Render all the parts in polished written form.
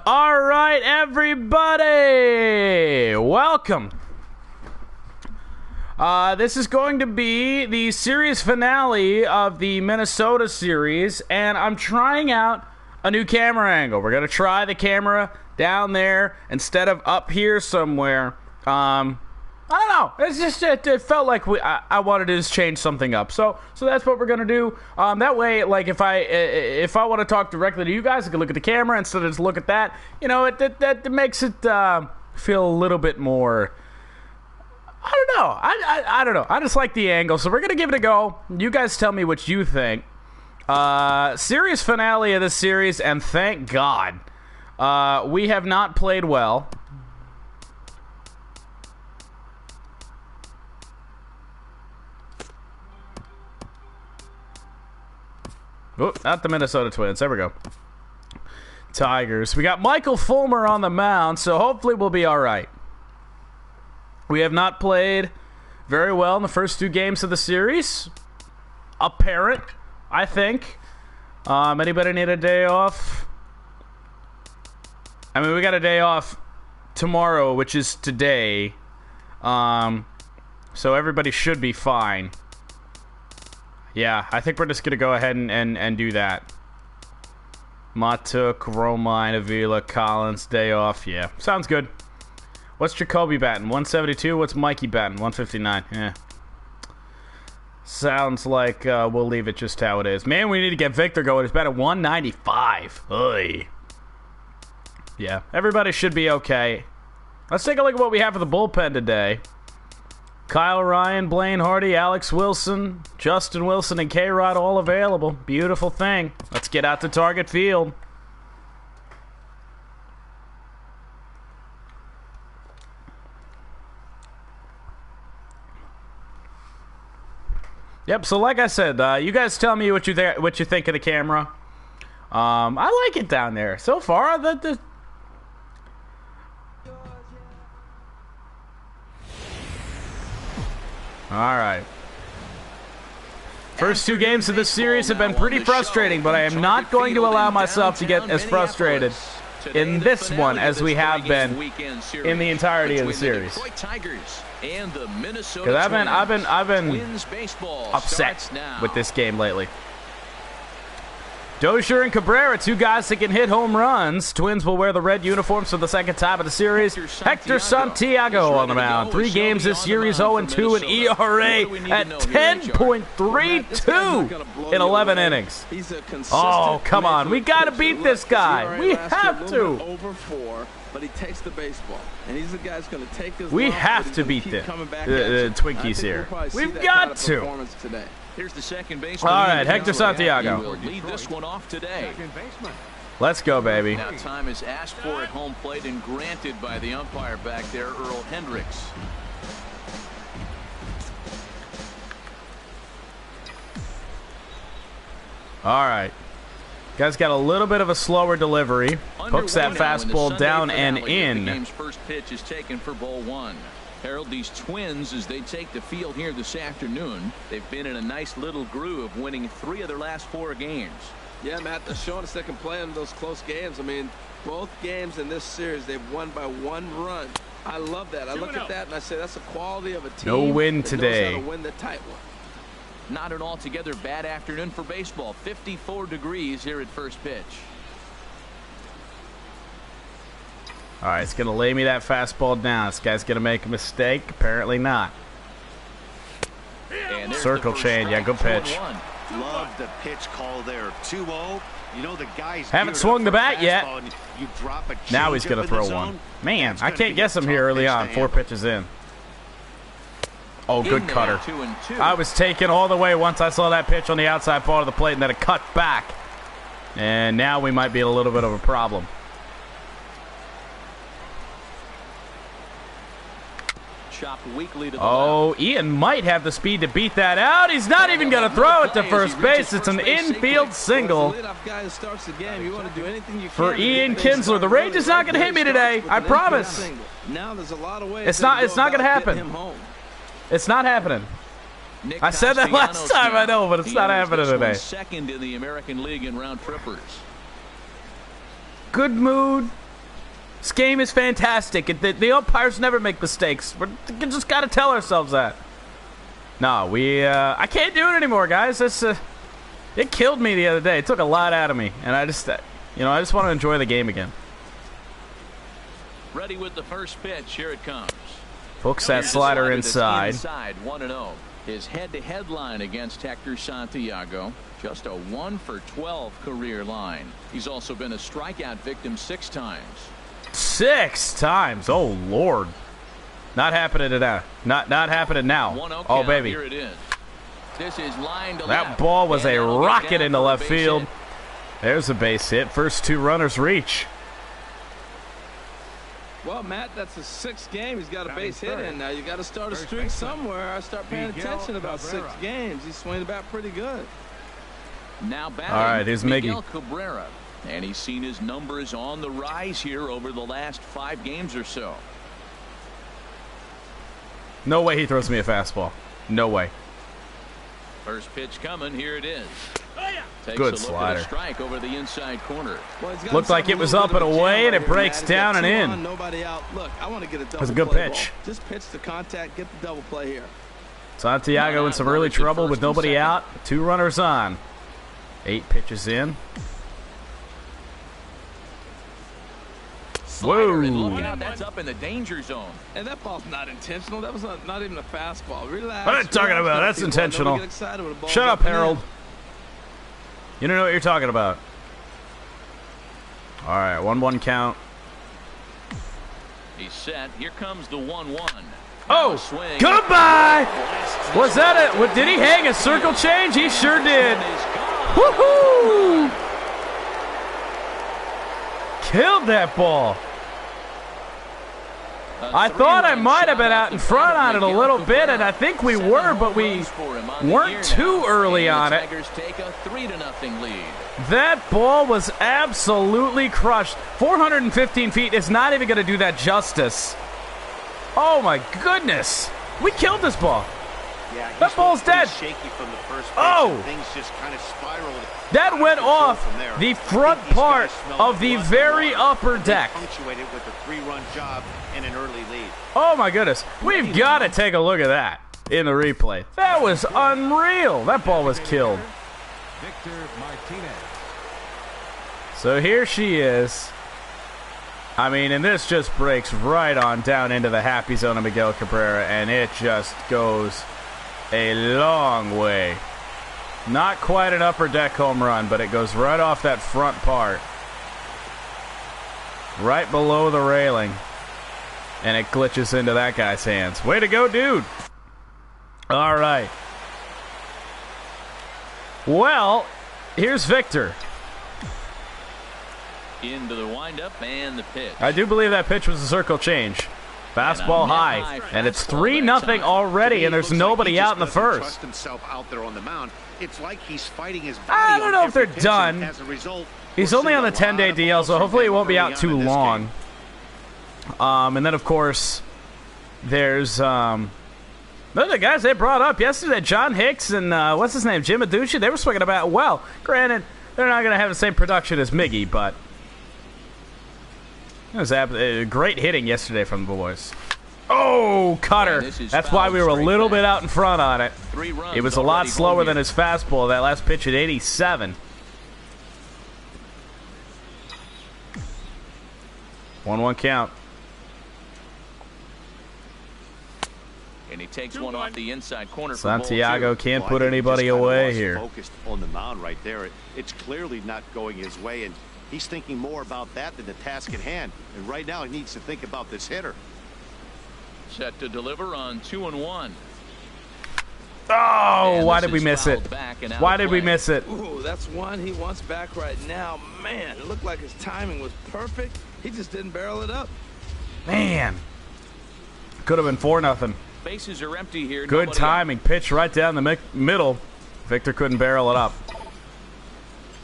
All right, everybody, welcome. This is going to be the series finale of the Minnesota series, and I'm trying out a new camera angle. We're going to try the camera down there instead of up here somewhere. I don't know. It's just it felt like I wanted to just change something up. So that's what we're gonna do. That way, like if I want to talk directly to you guys, I can look at the camera instead of just look at that. You know, that makes it feel a little bit more. I don't know. I don't know. I just like the angle. So we're gonna give it a go. You guys tell me what you think. Series finale of this series, and thank God, we have not played well. Oh, not the Minnesota Twins. There we go. Tigers. We got Michael Fulmer on the mound, so hopefully we'll be all right. We have not played very well in the first two games of the series. Apparent, I think. Anybody need a day off? I mean, we got a day off tomorrow, which is today. So everybody should be fine. Yeah, I think we're just going to go ahead and do that. Matuk, Romine, Avila, Collins, day off. Yeah, sounds good. What's Jacoby batting? 172? What's Mikey batting? 159. Yeah. Sounds like we'll leave it just how it is. Man, we need to get Victor going. He's batting 195. Oy. Yeah, everybody should be okay. Let's take a look at what we have for the bullpen today. Kyle Ryan, Blaine Hardy, Alex Wilson, Justin Wilson, and K-Rod all available. Beautiful thing. Let's get out to Target Field. Yep, so like I said, you guys tell me what you think of the camera. I like it down there. So far, all right. First two games of this series have been pretty frustrating, but I am not going to allow myself to get as frustrated in this one as we have been in the entirety of the series. Because I've been upset with this game lately. Dozier and Cabrera, two guys that can hit home runs. Twins will wear the red uniforms for the second time of the series. Hector Santiago on the mound. 3 games this series, 0-2, an ERA at 10.32 in 11 innings. Oh, come on. We got to beat this guy. We have to. But he takes the baseball, and he's the guy that's going to take his. We have to beat the Twinkies here. We've got to. Here's the second baseman. All right, Hector Santiago. Will lead this one off today. Let's go, baby. Now time is asked for at home plate and granted by the umpire back there, Earl Hendricks. All right. Guy's got a little bit of a slower delivery. Hooks that fastball down and in. The game's first pitch is taken for ball 1. Harold, these Twins, as they take the field here this afternoon, they've been in a nice little groove, winning 3 of their last 4 games. Yeah, Matt, they're showing us they can play in those close games. I mean, both games in this series, they've won by 1 run. I love that. I look at that and I say that's the quality of a team. No win that today. knows how to win the tight one. Not an altogether bad afternoon for baseball. 54 degrees here at first pitch. All right, it's going to lay me that fastball down. This guy's going to make a mistake. Apparently not. Circle chain. Yeah, good pitch. Love the pitch call there. 2-0. You know the guys haven't swung the bat yet. Now he's going to throw one. Man, I can't guess him here early on. 4 pitches in. Oh, good cutter. I was taken all the way once I saw that pitch on the outside part of the plate and then it cut back. And now we might be in a little bit of a problem. Oh, Ian might have the speed to beat that out. He's not even going to throw it to first base. It's an infield single for Ian Kinsler. The Rage is not going to hit me today. I promise. It's not going to happen. It's not happening. I said that last time, I know, but it's not happening today. Second in the American League in round trippers. good mood. This game is fantastic. The umpires never make mistakes. We just got to tell ourselves that. No, I can't do it anymore, guys. It killed me the other day. It took a lot out of me, and I just want to enjoy the game again. Ready with the first pitch. Here it comes. Hooks that slider inside. 1-0. His head-to-head line against Hector Santiago. Just a 1 for 12 career line. He's also been a strikeout victim 6 times. 6 times. Oh Lord. Not happening now. Not happening now. Oh baby. Here it is. This is line to that left. ball was a rocket into left field. There's a base hit. First 2 runners reach. Well, Matt, that's the 6th game. He's got a base hit in now. You got to start a streak somewhere. I start paying attention about 6 games. He's swinging about pretty good. Now batting. All right, here's Miguel Cabrera, and he's seen his numbers on the rise here over the last 5 games or so. No way he throws me a fastball. No way. First pitch coming. Here it is. Takes Good a look slider. at a strike over the inside corner. Well, looked like it was up and away, and it breaks down and in. Nobody out. Look, I want to get a double. That's a good play pitch. Ball. Just pitch the contact, get the double play here. Santiago in some early trouble with nobody out. 2 runners on. 8 pitches in. Whoa. And look out, that's up in the danger zone. And that ball's not intentional. That was not even a fastball. Relax. What are you talking about? That's intentional. Shut up, Harold. You don't know what you're talking about. All right, 1-1 count. He's set. Here comes the 1-1. Oh, goodbye. Was that it? Did he hang a circle change? He sure did. Woohoo! Killed that ball. I thought I might have been out in front on it a little bit, and I think we were, but we weren't too early on it. Take a 3-0 lead. That ball was absolutely crushed. 415 feet is not even going to do that justice. Oh my goodness. We killed this ball. Yeah, that ball's dead. Shaky from the first pitch, oh, things just kind of spiraled. That went off the front part of the very upper deck. Punctuated with a 3-run job and an early lead. Oh my goodness. We've got to take a look at that in the replay. That was unreal. That ball was killed. Victor Martinez. So here she is. I mean, and this just breaks right on down into the happy zone of Miguel Cabrera, and it just goes a long way. Not quite an upper deck home run, but it goes right off that front part. Right below the railing. And it glitches into that guy's hands. Way to go, dude. All right. Well, here's Victor. Into the windup and the pitch. I do believe that pitch was a circle change. Fastball high, and it's 3-0 already, and there's nobody out in the first. Trust himself out there on the mound. It's like he's fighting his body. I don't know if they're done. As a result, he's only on the 10-day DL, so hopefully he won't be out too long. And then, of course, there's those are the guys they brought up yesterday. John Hicks and what's his name, Jim Aducci. They were swinging about well. Granted, they're not going to have the same production as Miggy, but it was great hitting yesterday from the boys. Oh, cutter. That's why we were a little bit out in front on it. It was a lot slower than his fastball. That last pitch at 87. 1-1 count. And he takes one off the inside corner. Santiago can't put anybody away here. Focused on the mound right there. It's clearly not going his way, and he's thinking more about that than the task at hand. And right now he needs to think about this hitter. Set to deliver on 2-1. Oh, why did we miss it? Why did we miss it? Ooh, that's one he wants back right now. Man, it looked like his timing was perfect. He just didn't barrel it up. Man. Could have been 4-0. Bases are empty here. Good timing. Pitch right down the middle. Victor couldn't barrel it up.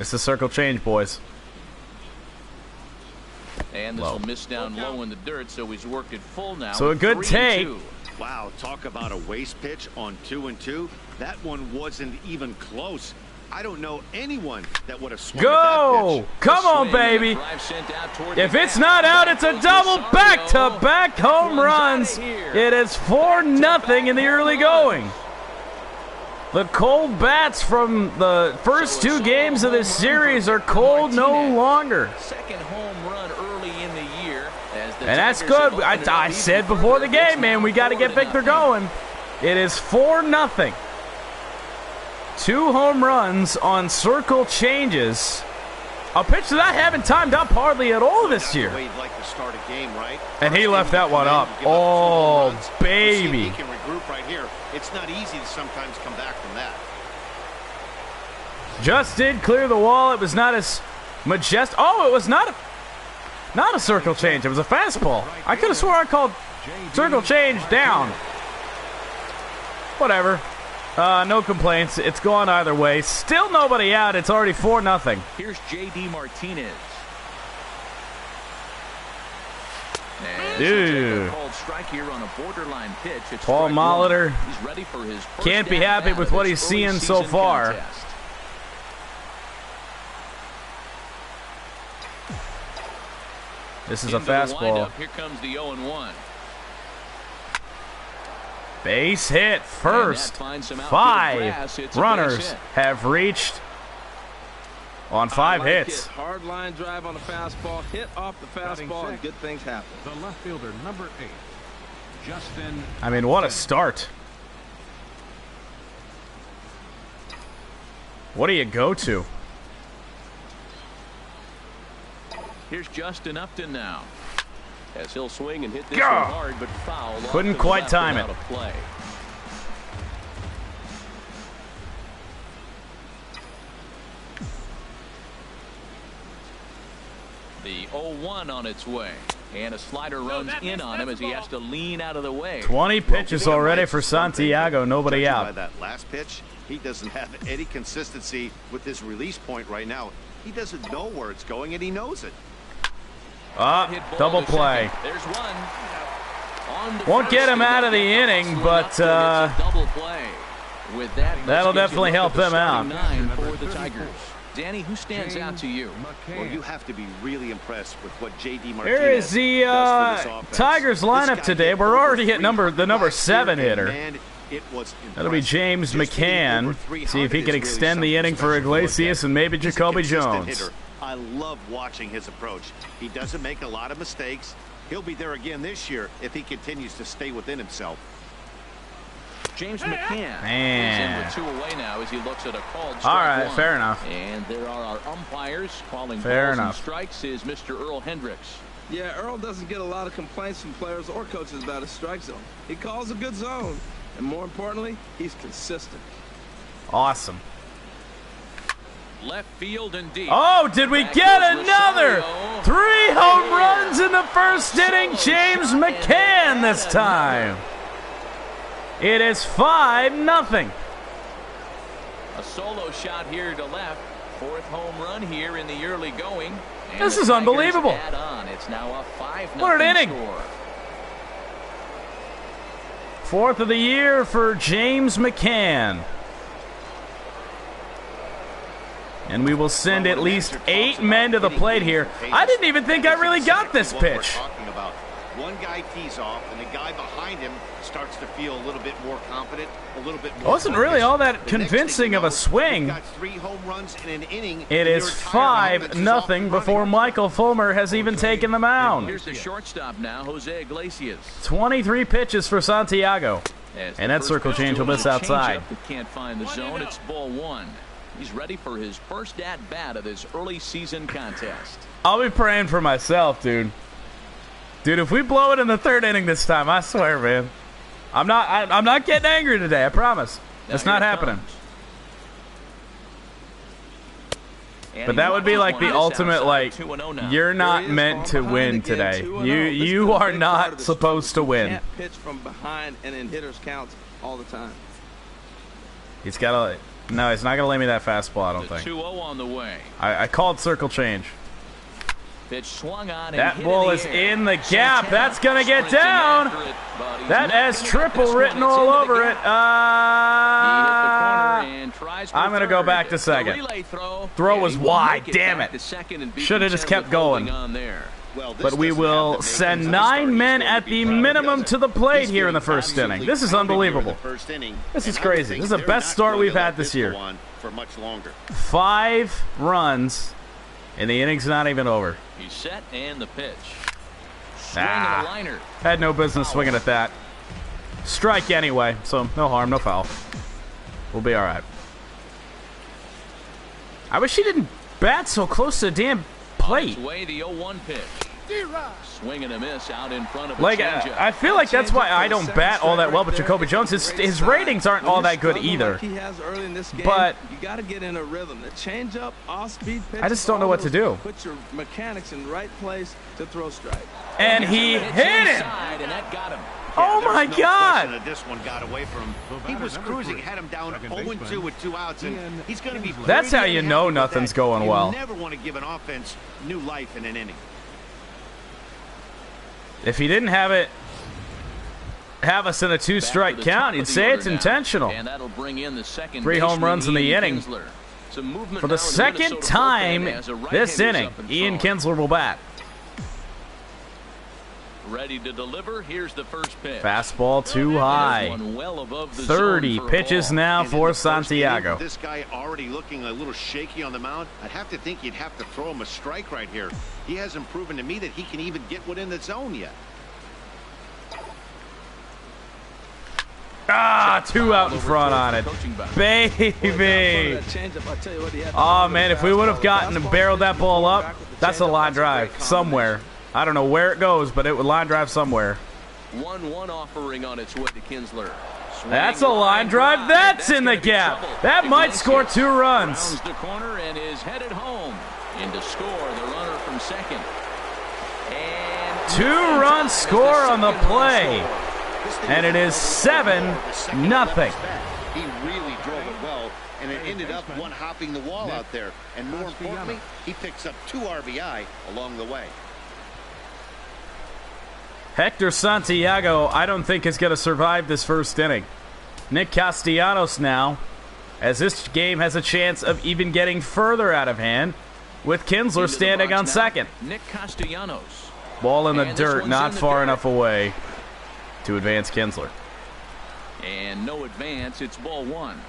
It's the circle change, boys. And this will miss down low in the dirt, so he's worked it full now. So a good take. Wow, talk about a waste pitch on 2-2. That one wasn't even close. I don't know anyone that would have swung Go! at that pitch. Come on, baby. If it's not out, it's a double back-to-back home runs. It is 4-0 in the early going. The cold bats from the first 2 games of this series are cold no longer. Second home run early in the year. And that's good. I said before the game, man, we got to get Victor going. It is 4-0. 2 home runs on circle changes. A pitch that I haven't timed up hardly at all this year. And he left that one up. Oh, baby. He can regroup right here. It's not easy to sometimes come back from that. Just did clear the wall. It was not as majestic. Oh, it was not a circle change. It was a fastball. I could have swore I called circle change down. Whatever. No complaints. It's gone either way. Still nobody out. It's already 4-0. Here's J.D. Martinez. Dude. Called strike here on a borderline pitch. It's Paul Molitor he's ready for his can't be happy with what he's seeing so far. Contest. This is a fastball. Here comes the 0-1. Base hit first. 5 runners have reached on 5 hits. Hard line drive on the fastball, hit off the fastball, and good things happen. The left fielder, number 8, Justin. I mean, what a start. What do you go to? Here's Justin Upton now. As he'll swing and hit this one hard, but foul. Couldn't quite time it. Play. The 0-1 on its way. And a slider runs in on him as he has to lean out of the way. 20 pitches already for Santiago. Nobody out. By that last pitch, he doesn't have any consistency with his release point right now. He doesn't know where it's going, and he knows it. Double play. There's one. Won't get him out of the inning, but double play. With that, that'll definitely help them out. 9 for the Tigers. Danny, who stands out to you? Well, you have to be really impressed with what J.D. Martinez Here is the Tigers lineup today. We're already at the number 7 hitter. That'll be James McCann. See if he can extend the inning for Iglesias and maybe Jacoby Jones. I love watching his approach. He doesn't make a lot of mistakes. He'll be there again this year if he continues to stay within himself. James McCann is in with 2 away now as he looks at a called strike. All right, fair enough. And there are our umpires calling fair balls enough. And strikes is Mr. Earl Hendricks. Yeah, Earl doesn't get a lot of complaints from players or coaches about his strike zone. He calls a good zone, and more importantly, he's consistent. Awesome. Left field and deep. Oh, did we get another 3 home runs in the first inning? James McCann this time. It is 5-0. A solo shot here to left. 4th home run here in the early going. And this is unbelievable. Add on. It's now a 5-0 what an inning. Score. 4th of the year for James McCann. And we will send at least 8 men to the plate here. I didn't even think I really got this pitch. One guy tees off, and the guy behind him starts to feel a little bit more confident, a little bit more. Wasn't really all that convincing of a swing. Got 3 home runs in an inning. It is 5-0 before Michael Fulmer has even taken the mound. Here's the shortstop now, Jose Iglesias. 23 pitches for Santiago. And that circle change will miss outside. Can't find the zone. It's ball 1. He's ready for his first at-bat of this early season contest. I'll be praying for myself, dude. Dude, if we blow it in the 3rd inning this time, I swear, man. I'm not getting angry today, I promise. It's not happening. But that would be like the ultimate, like, you're not meant to win today. You are not supposed to win. Can't pitch from behind and in hitters counts all the time. He's got to... No, he's not going to lay me that fastball, I don't think. 2-0 on the way. I called circle change. Pitch swung on and that ball is in the gap. That's going to get down. That has triple written all over it. I'm going to go back to second. Throw was wide. Damn it. Should have just kept going. But we will send 9 men at the minimum to the plate here in the first inning. This is unbelievable. This is crazy. This is the best start we've had this year. 5 runs, and the inning's not even over. He's set and the pitch. Had no business swinging at that. Strike anyway, so no harm, no foul. We'll be all right. I wish he didn't bat so close to the damn plate. Way the 0-1 pitch. Swing and a miss out in front of like I feel like that's why I don't bat all that well with Jacoby Jones. His ratings aren't all that good either. But you got to get in a rhythm. The change-up, off-speed pitch. I just don't know what to do. Put your mechanics in the right place to throw strike. And he hit him. And that got him. Oh my God! This one got away from him. He was cruising, had him down 0-2 with 2 outs, and he's going to be. That's how you know nothing's going well. You never want to give an offense new life in an inning. If he didn't have us in a 2-strike count, you'd say it's intentional. And that'll bring in the second 3 home runs in the inning. For the second time this inning, Ian Kinsler will bat. Ready to deliver. Here's the first pitch. Fastball too high. 30 pitches now for Santiago. This guy already looking a little shaky on the mound. I'd have to think you'd have to throw him a strike right here. He hasn't proven to me that he can even get within the zone yet. 2 out in front on it. Baby. Oh, man, if we would have gotten and barreled that ball up, that's a line drive somewhere. I don't know where it goes, but it would line drive somewhere. 1-1 offering on its way to Kinsler. That's a line drive. That's in the gap. That might score 2 runs. Rounds the corner and is headed home. In to score the runner from second. And 2-run score on the play. And it is 7-0. He really drove it well, and it ended up one hopping the wall out there. And more importantly, he picks up 2 RBI along the way. Hector Santiago, I don't think is going to survive this first inning. Nick Castellanos now, as this game has a chance of even getting further out of hand, with Kinsler standing on second. Nick Castellanos. Ball in the dirt, not far enough away to advance Kinsler. And no advance, it's ball 1.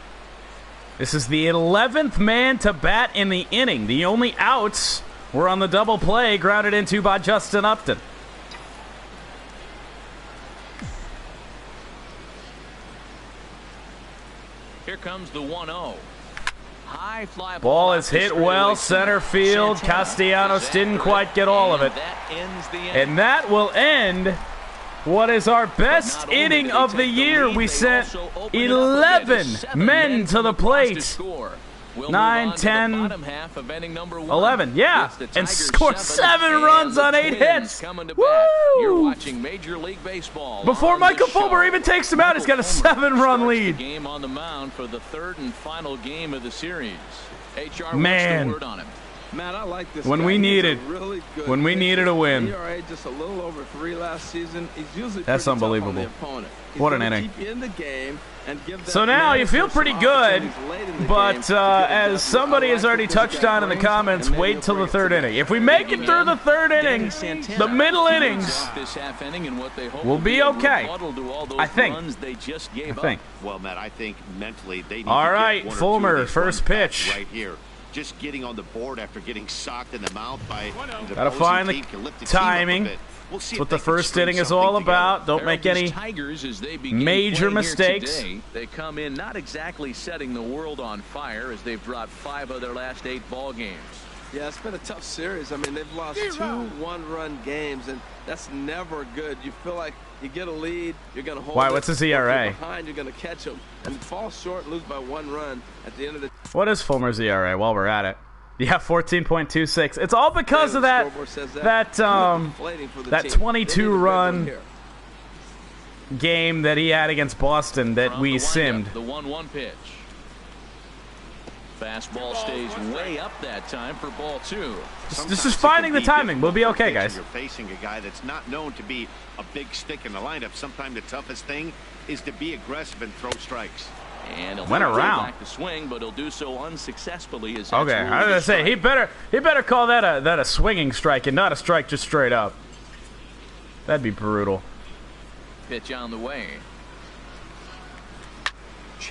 This is the 11th man to bat in the inning. The only outs were on the double play grounded into by Justin Upton. Here comes the 1-0. High fly ball is hit well, center field. Castellanos didn't quite get all of it. And that will end what is our best inning of the year. We sent 11 men to the plate. 9, 10, 11, yeah, and scored 7 runs on 8 hits. Woo! Before Michael Fulmer even takes him out, he's got a 7-run lead. Game on the mound for the 3rd and final game of the series. HR Man, word on him. Matt, I like this when guy. we needed, really good when we needed a win. ERA just a little over 3 last season. He's usually that's unbelievable. What an inning. Keep you in the game and give that so now you feel pretty good, but as somebody has already touched on in the comments, wait till the 3rd inning. If we make it through the 3rd inning, the middle innings will be okay. I think. Well, Matt, I think mentally they need all to right, get 1 or 2 Fulmer, of these first pitch. right here. Just getting on the board after getting socked in the mouth by the gotta find the timing. That's what the first inning is all about. Don't make any major mistakes. They come in not exactly setting the world on fire as they've dropped 5 of their last 8 ball games. Yeah, it's been a tough series. I mean, they've lost 2 one-run games, and that's never good. You feel like you get a lead, you're going to hold Why, what's his ERA? Behind, you're going to catch them, and fall short and lose by 1 run at the end of the. What is Fulmer's ERA while we're at it? Yeah, 14.26. It's all because of that 22-run game that he had against Boston that we simmed. The 1-1 pitch. Fastball stays way up that time for ball 2. This is finding the timing. We'll be okay, guys. You're facing a guy that's not known to be a big stick in the lineup. Sometimes the toughest thing is to be aggressive and throw strikes. And went around. Back to swing, but he'll do so unsuccessfully. As Okay, I was gonna say he better call that a swinging strike and not a strike just straight up. That'd be brutal. Pitch on the way.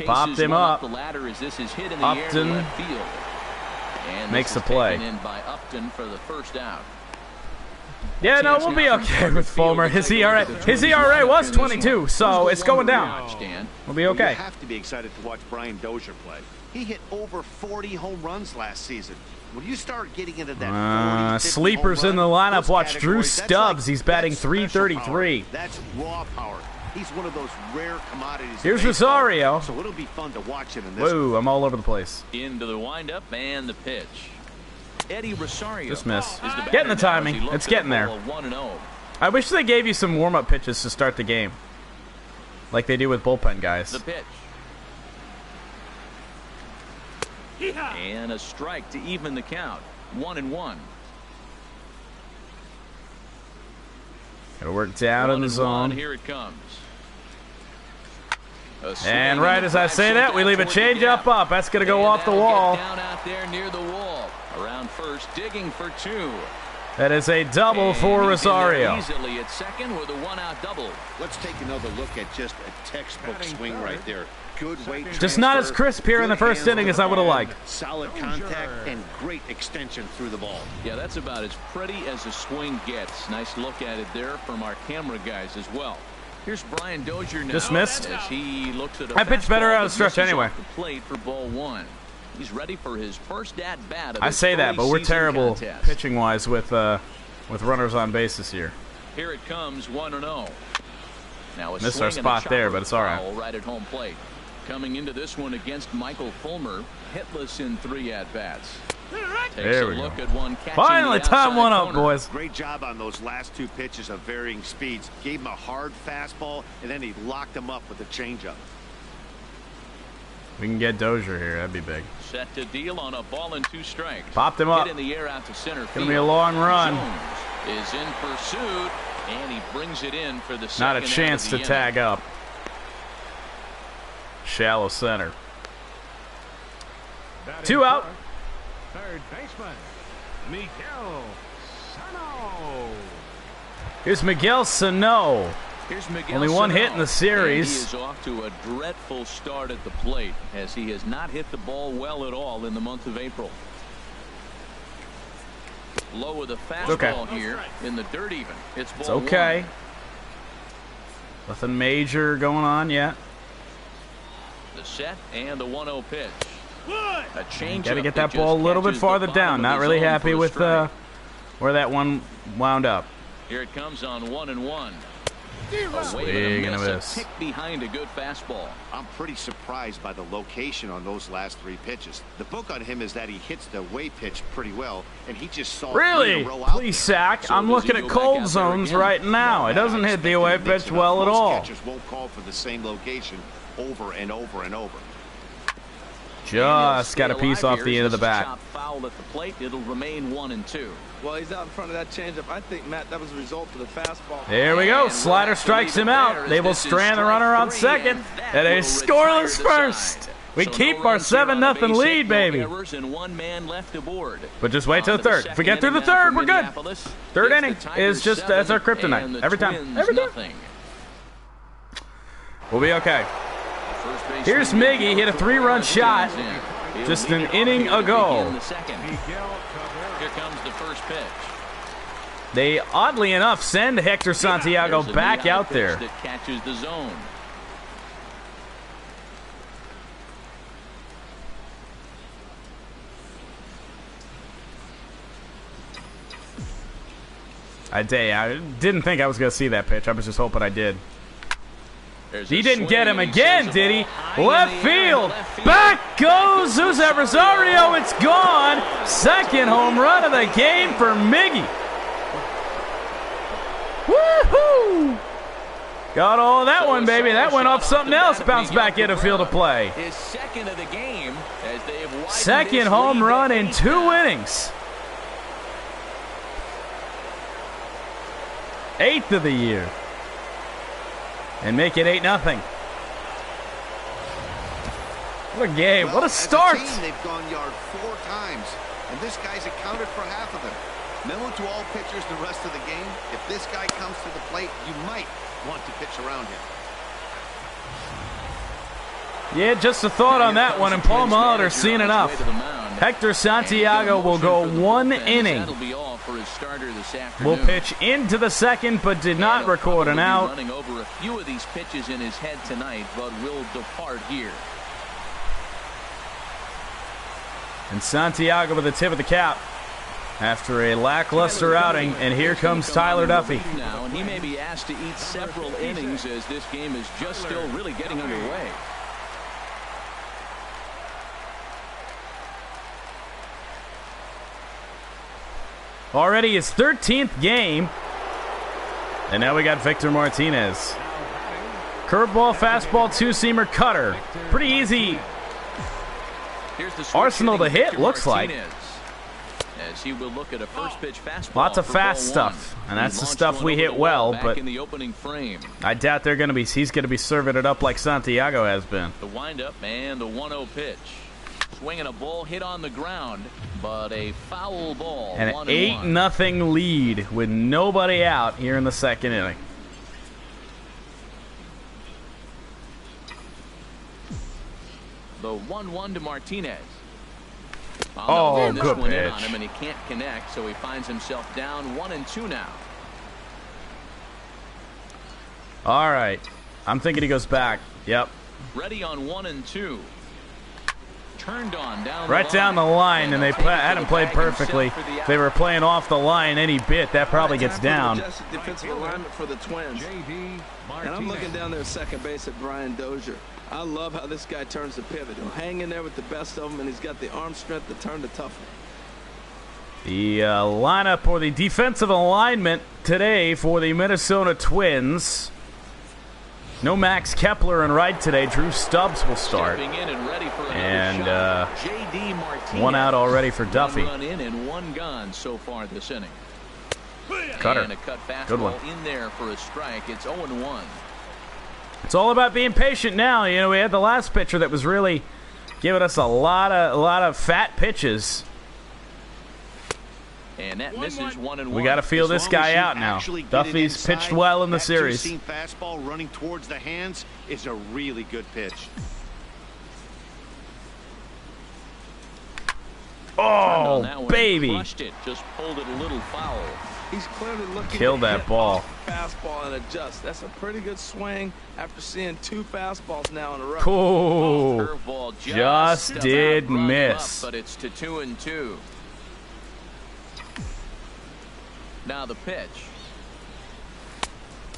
Popped him up. The ladder as this is hit in the air to Upton left field. And makes the this is play. taken in by Upton for the first out. Yeah, no, we'll be okay with Fulmer. His ERA was 22, so it's going down. We'll be okay. You have to be excited to watch Brian Dozier play. He hit over 40 home runs last season. When you start getting into that 40, sleepers in the lineup. Watch Drew Stubbs. He's batting .333. That's raw power. He's one of those rare commodities. Here's Rosario. So it'll be fun to watch him in this. Whoa, I'm all over the place. Into the windup and the pitch. Eddie Rosario. Just miss. Getting the timing. It's getting there. 1-0. I wish they gave you some warm-up pitches to start the game, like they do with bullpen guys. The pitch. And a strike to even the count. 1-1. Gotta work down in the zone. Here it comes. And right as I say that, we leave a changeup up. That's gonna go off the wall. Down out there near the wall. Around first, digging for two. That is a double for Rosario. Easily at second with a one-out double. Let's take another look at just a textbook swing right there. Good weight transfer, just not as crisp here in the first inning as I would have liked. Solid contact and great extension through the ball. Yeah, that's about as pretty as a swing gets. Nice look at it there from our camera guys as well. Here's Brian Dozier now. Just missed. As he looks at I pitched better out of the stretch anyway. The plate for ball one. He's ready for his first at bat. I say that, but we're terrible pitching wise with runners on bases here. Here it comes, 1-0. Now a missed our spot there, but it's all right. Right at home plate. Coming into this one against Michael Fulmer, hitless in 3 at bats. There we go. Look at one Finally, time one up, boys. Great job on those last 2 pitches of varying speeds. Gave him a hard fastball, and then he locked him up with a changeup. We can get Dozier here. That'd be big. Set to deal on a ball and 2 strikes. Popped him up. Hit in the air out to center field. Gonna be a long run. Jones is in pursuit, and he brings it in for the second. Not a chance to tag up. Shallow center. 2 out. Third baseman, Miguel Sano. Here's Miguel Sano. Here's Miguel Only one Sano. hit in the series. And he is off to a dreadful start at the plate, as he has not hit the ball well at all in the month of April. Low with a fastball here in the dirt even. It's ball It's okay. 1. Nothing major going on yet. The set and the 1-0 pitch. A change. Got to get that ball a little bit farther down. Not really happy with where that one wound up. Here it comes on 1-1. Swing and a miss. A tick behind a good fastball. I'm pretty surprised by the location on those last 3 pitches. The book on him is that he hits the way pitch pretty well, and he just saw Really? Please sack. I'm looking at cold zones right now. It doesn't hit the away pitch well at all. Catchers won't call for the same location over and over and over. Just got a piece off the end of the bat. Foul at the plate. It'll remain 1-2. Well, he's out in front of that changeup. I think, Matt, that was a result of the fastball. There we go. Slider strikes him out. They will strand the runner on second at a scoreless first. We keep our 7-0 lead, baby. But just wait till the third. If we get through the third, we're good. Third inning is just, that's our kryptonite. Every time. Every time. We'll be okay. Here's Miggy. Hit a 3-run shot just an inning ago. Here comes the first pitch. They, oddly enough, send Hector Santiago back out there. That catches the zone. I didn't think I was going to see that pitch. I was just hoping I did. He didn't get him again, did he? Left field. Back goes Jose Rosario. It's gone. Second home run of the game for Miggy. Woohoo! Got all of that one, baby. That went off something else. Bounced back into field of play. His second of the game as they have second home run in 2 innings. 8th of the year. And make it 8-0. What a game. Well, what a start. As a team, they've gone yard 4 times, and this guy's accounted for half of them. Memo to all pitchers the rest of the game. If this guy comes to the plate, you might want to pitch around him. Yeah, just a thought on that one, and Paul Molitor seen enough. Hector Santiago will go 1 inning. Will pitch into the second, but did not record an out. Running over a few of these pitches in his head tonight, but will depart here. And Santiago with the tip of the cap after a lackluster outing, and here comes Tyler Duffy. Now, and he may be asked to eat several innings as this game is just still really getting underway. Already his 13th game. And now we got Victor Martinez. Curveball, fastball, two-seamer, cutter. Pretty easy arsenal to hit, looks like. As he will look at a first pitch fastball. Lots of fast stuff, and that's the stuff we hit well, but in the opening frame. I doubt he's going to be serving it up like Santiago has been. The windup and the 1-0 pitch. Swinging a ball hit on the ground, but a foul ball. An 8-0 lead with nobody out here in the second inning. The 1-1 to Martinez. Oh, good pitch. On him and he can't connect, so he finds himself down 1-2 now. All right. I'm thinking he goes back. Yep. Ready on 1-2. Turned on down right down the line, and they hadn't played perfectly. If they were playing off the line any bit, that probably gets down. Defensive alignment for the Twins. And I'm looking down there at second base at Brian Dozier. I love how this guy turns the pivot. He'll hang in there with the best of them, and he's got the arm strength to turn the tough one. The lineup or the defensive alignment today for the Minnesota Twins. No Max Kepler in right today. Drew Stubbs will start. And one out already for Duffy. One run in and one gone so far this inning. Cutter. And a cut fastball Good one. In there for a strike. It's 0-1. It's all about being patient now. You know, we had the last pitcher that was really giving us a lot of fat pitches. And that misses 1-1. We got to feel this guy out now. Duffy's pitched well in the series. That two-seam fastball running towards the hands is a really good pitch. Oh, baby. Crushed it. Just pulled it a little foul. He's clearly looking Killed to that hit ball. off the fastball and adjust. That's a pretty good swing after seeing 2 fastballs now in a row. Cool. Curveball Just did miss. Up, but it's to 2-2. Now the pitch.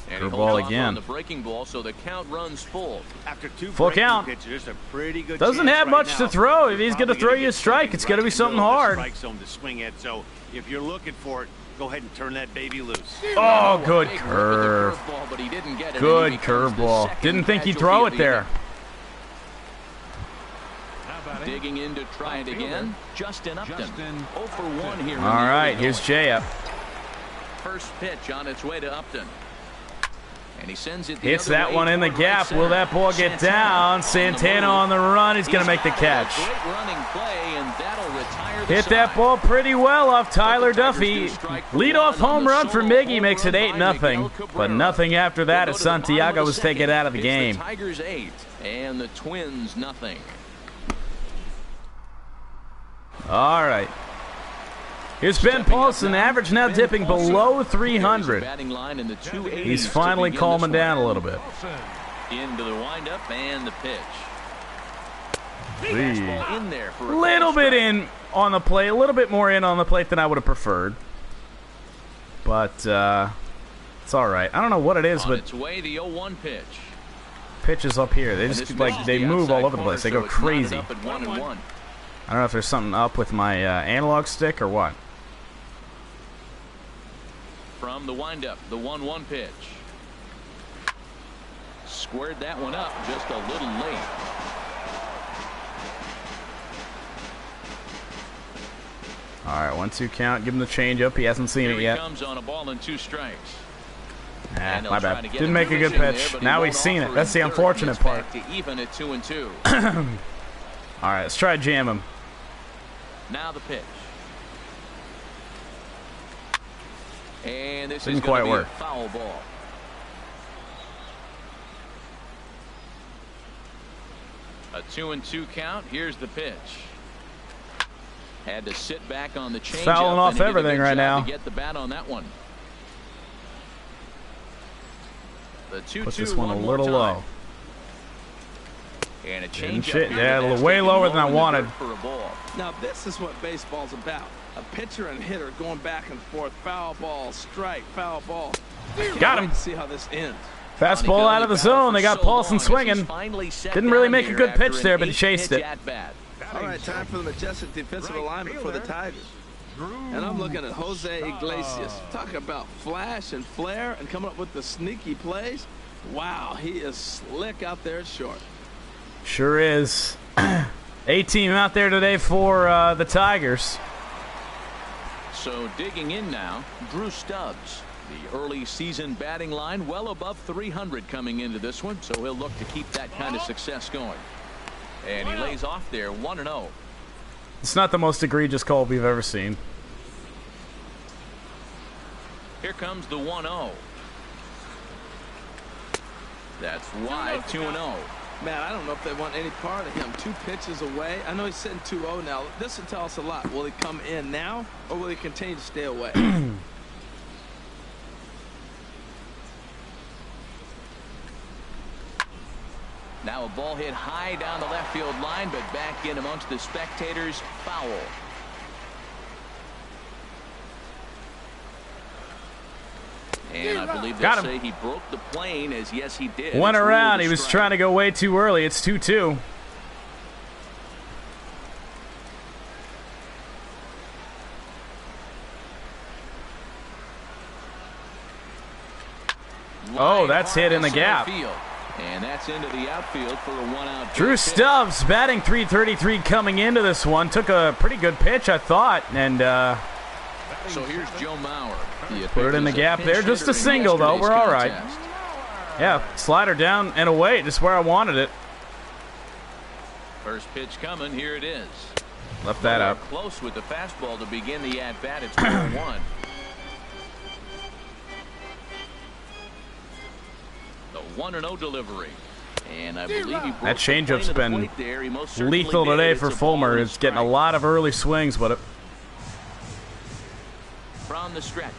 And Curveball again. On the breaking ball, so the count runs full. After 2 full count. Pitches, a pretty good Doesn't have right much now. to throw. If he's going to throw you a strike, it's going to be something hard. Strike zone to swing at. So if you're looking for it, go ahead and turn that baby loose. Oh, good curve. But he didn't get it. Good curveball. Didn't think he'd throw it there. Digging in to try it again. Justin Upton. 0 for 1 here. All right, here's Jay up. First pitch on its way to Upton. And he sends it hits that one in the gap. Will that ball get down? Santana on the run. He's going to make the catch. Hit that ball pretty well off Tyler Duffy. Leadoff home run for Miggy makes it 8-0. But nothing after that as Santiago was taken out of the game. The Tigers 8 and the Twins nothing. All right. Here's Ben Paulson, average now dipping below 300. He's finally calming down a little bit. Into the windup and the pitch. In there for a little bit in on the plate, a little bit more in on the plate than I would have preferred. But it's all right. I don't know what it is, but its way, the 0-1 pitch. Pitches up here. They just they move all over the place. They go crazy. I don't know if there's something up with my analog stick or what. From the windup, the 1-1 pitch. Squared that one up just a little late. All right, 1-2 count. Give him the changeup. He hasn't seen it yet. Comes on a ball and 2 strikes. My bad. Didn't make a good pitch. Now he's seen it. That's the unfortunate part. To even at 2-2. All right, let's try to jam him. Now the pitch. And this Didn't is quite going to be work. a foul ball. A 2-2 count. Here's the pitch. Had to sit back on the changeup. Fouling off and he did a everything good right job now. to get the bat on that one. The 2-2. Put this one a little low. And a Didn't changeup. fit. here Yeah, that's way taken lower than I low in the wanted. dirt for a ball. Now this is what baseball's about. A pitcher and hitter going back and forth. Foul ball, strike, foul ball. Got him. See how this ends. Fastball out of the zone. They got Paulson swinging. Didn't really make a good pitch there, but he chased it. All right, time for the majestic defensive alignment for the Tigers. And I'm looking at Jose Iglesias. Talk about flash and flair and coming up with the sneaky plays. Wow, he is slick out there at short. Sure is. A-team out there today for the Tigers. So digging in now, Drew Stubbs. The early season batting line well above 300 coming into this one, so he'll look to keep that kind of success going. And he lays off there 1-0. It's not the most egregious call we've ever seen. Here comes the 1-0. That's wide, 2-0. Man, I don't know if they want any part of him. 2 pitches away. I know he's sitting 2-0 now. This will tell us a lot. Will he come in now, or will he continue to stay away? Now a ball hit high down the left field line, but back in amongst the spectators. Foul. And I believe they say he broke the plane, as yes he did. Went It's around. ruled a He was strike. trying to go way too early. It's 2-2. Oh, that's hit in the gap. And that's into the outfield for a 1-out. Drew Stubbs batting .333 coming into this one. Took a pretty good pitch, I thought, and So here's Joe Mauer. put it in the gap there. Just a single, though. We're all right. Yeah, slider down and away, just where I wanted it. First pitch coming. Here it is. Left that up. Close with the fastball to begin the at-bat. It's 1-1. The 1-0 delivery. And I believe he broke That changeup's the plane been to the point there. He most certainly lethal did. today It's for a ball Fulmer. and a It's getting a strike. lot of early swings with it. From the stretch.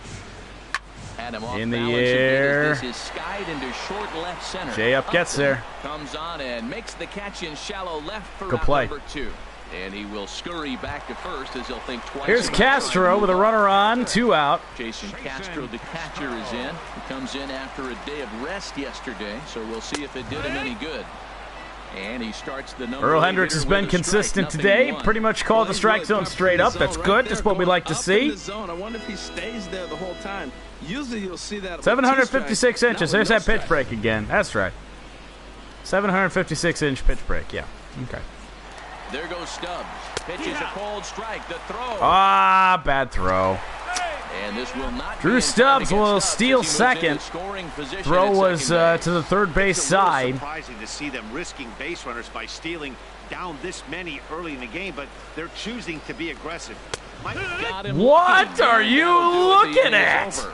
Had him off In the balance a bit air. as This is skied into short left center. Jay up gets there. Comes on and makes the catch in shallow left for Good out play. number 2. And he will scurry back to first as he'll think twice. Here's about Castro trying to with a move runner on, 2 out. Jason Castro, the catcher, is in. He comes in after a day of rest yesterday, so we'll see if it did him any good. And he starts the number. Earl Hendricks has been consistent today. Pretty much called the strike zone straight up. That's good. That's what we like to see. I wonder if he stays there the whole time. Usually you'll see that. with 756 two inches. strikes. There's Now that with no pitch break again. That's right. 756-inch pitch break. Yeah. Okay. There goes Stubbs. Pitches a cold strike. The throw. Ah, bad throw. And this will not Drew be in time Stubbs to get will Stubbs steal as he moves into second. scoring position Throw at was second base. to the third base It's a little side. surprising to see them risking base runners by stealing down this many early in the game, but they're choosing to be aggressive. Got him What looking. are you That'll do it. The looking inning is at? over.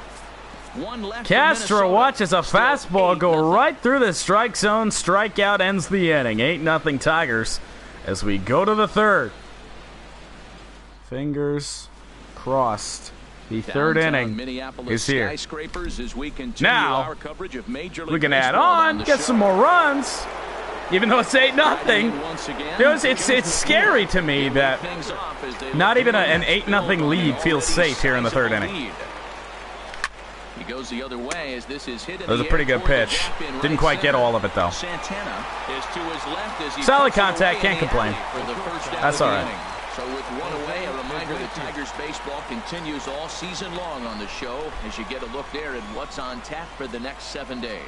One left for Castro Minnesota. watches a Still fastball go 8-0. right through the strike zone. Strikeout ends the inning. 8-0 Tigers as we go to the third. Fingers crossed. The third Downtown inning Minneapolis is here. Skyscrapers as we continue Now, our coverage of Major League we can add Baseball on, the get show. some more runs, even though it's 8-0. Riding once again. It's scary to me that Things off as they not look even to an build 8-0 on lead an feels already safe here in the third sizable inning. lead. He goes the other way as this is hit in That was the a pretty air good toward the pitch. gap in Didn't right quite get center. all of it, though. Santana is to his left as he Solid puts it contact, away can't in the complain. alley for the first out That's of the all right. inning. So with one away, a reminder that Tigers baseball continues all season long on the show as you get a look there at what's on tap for the next 7 days.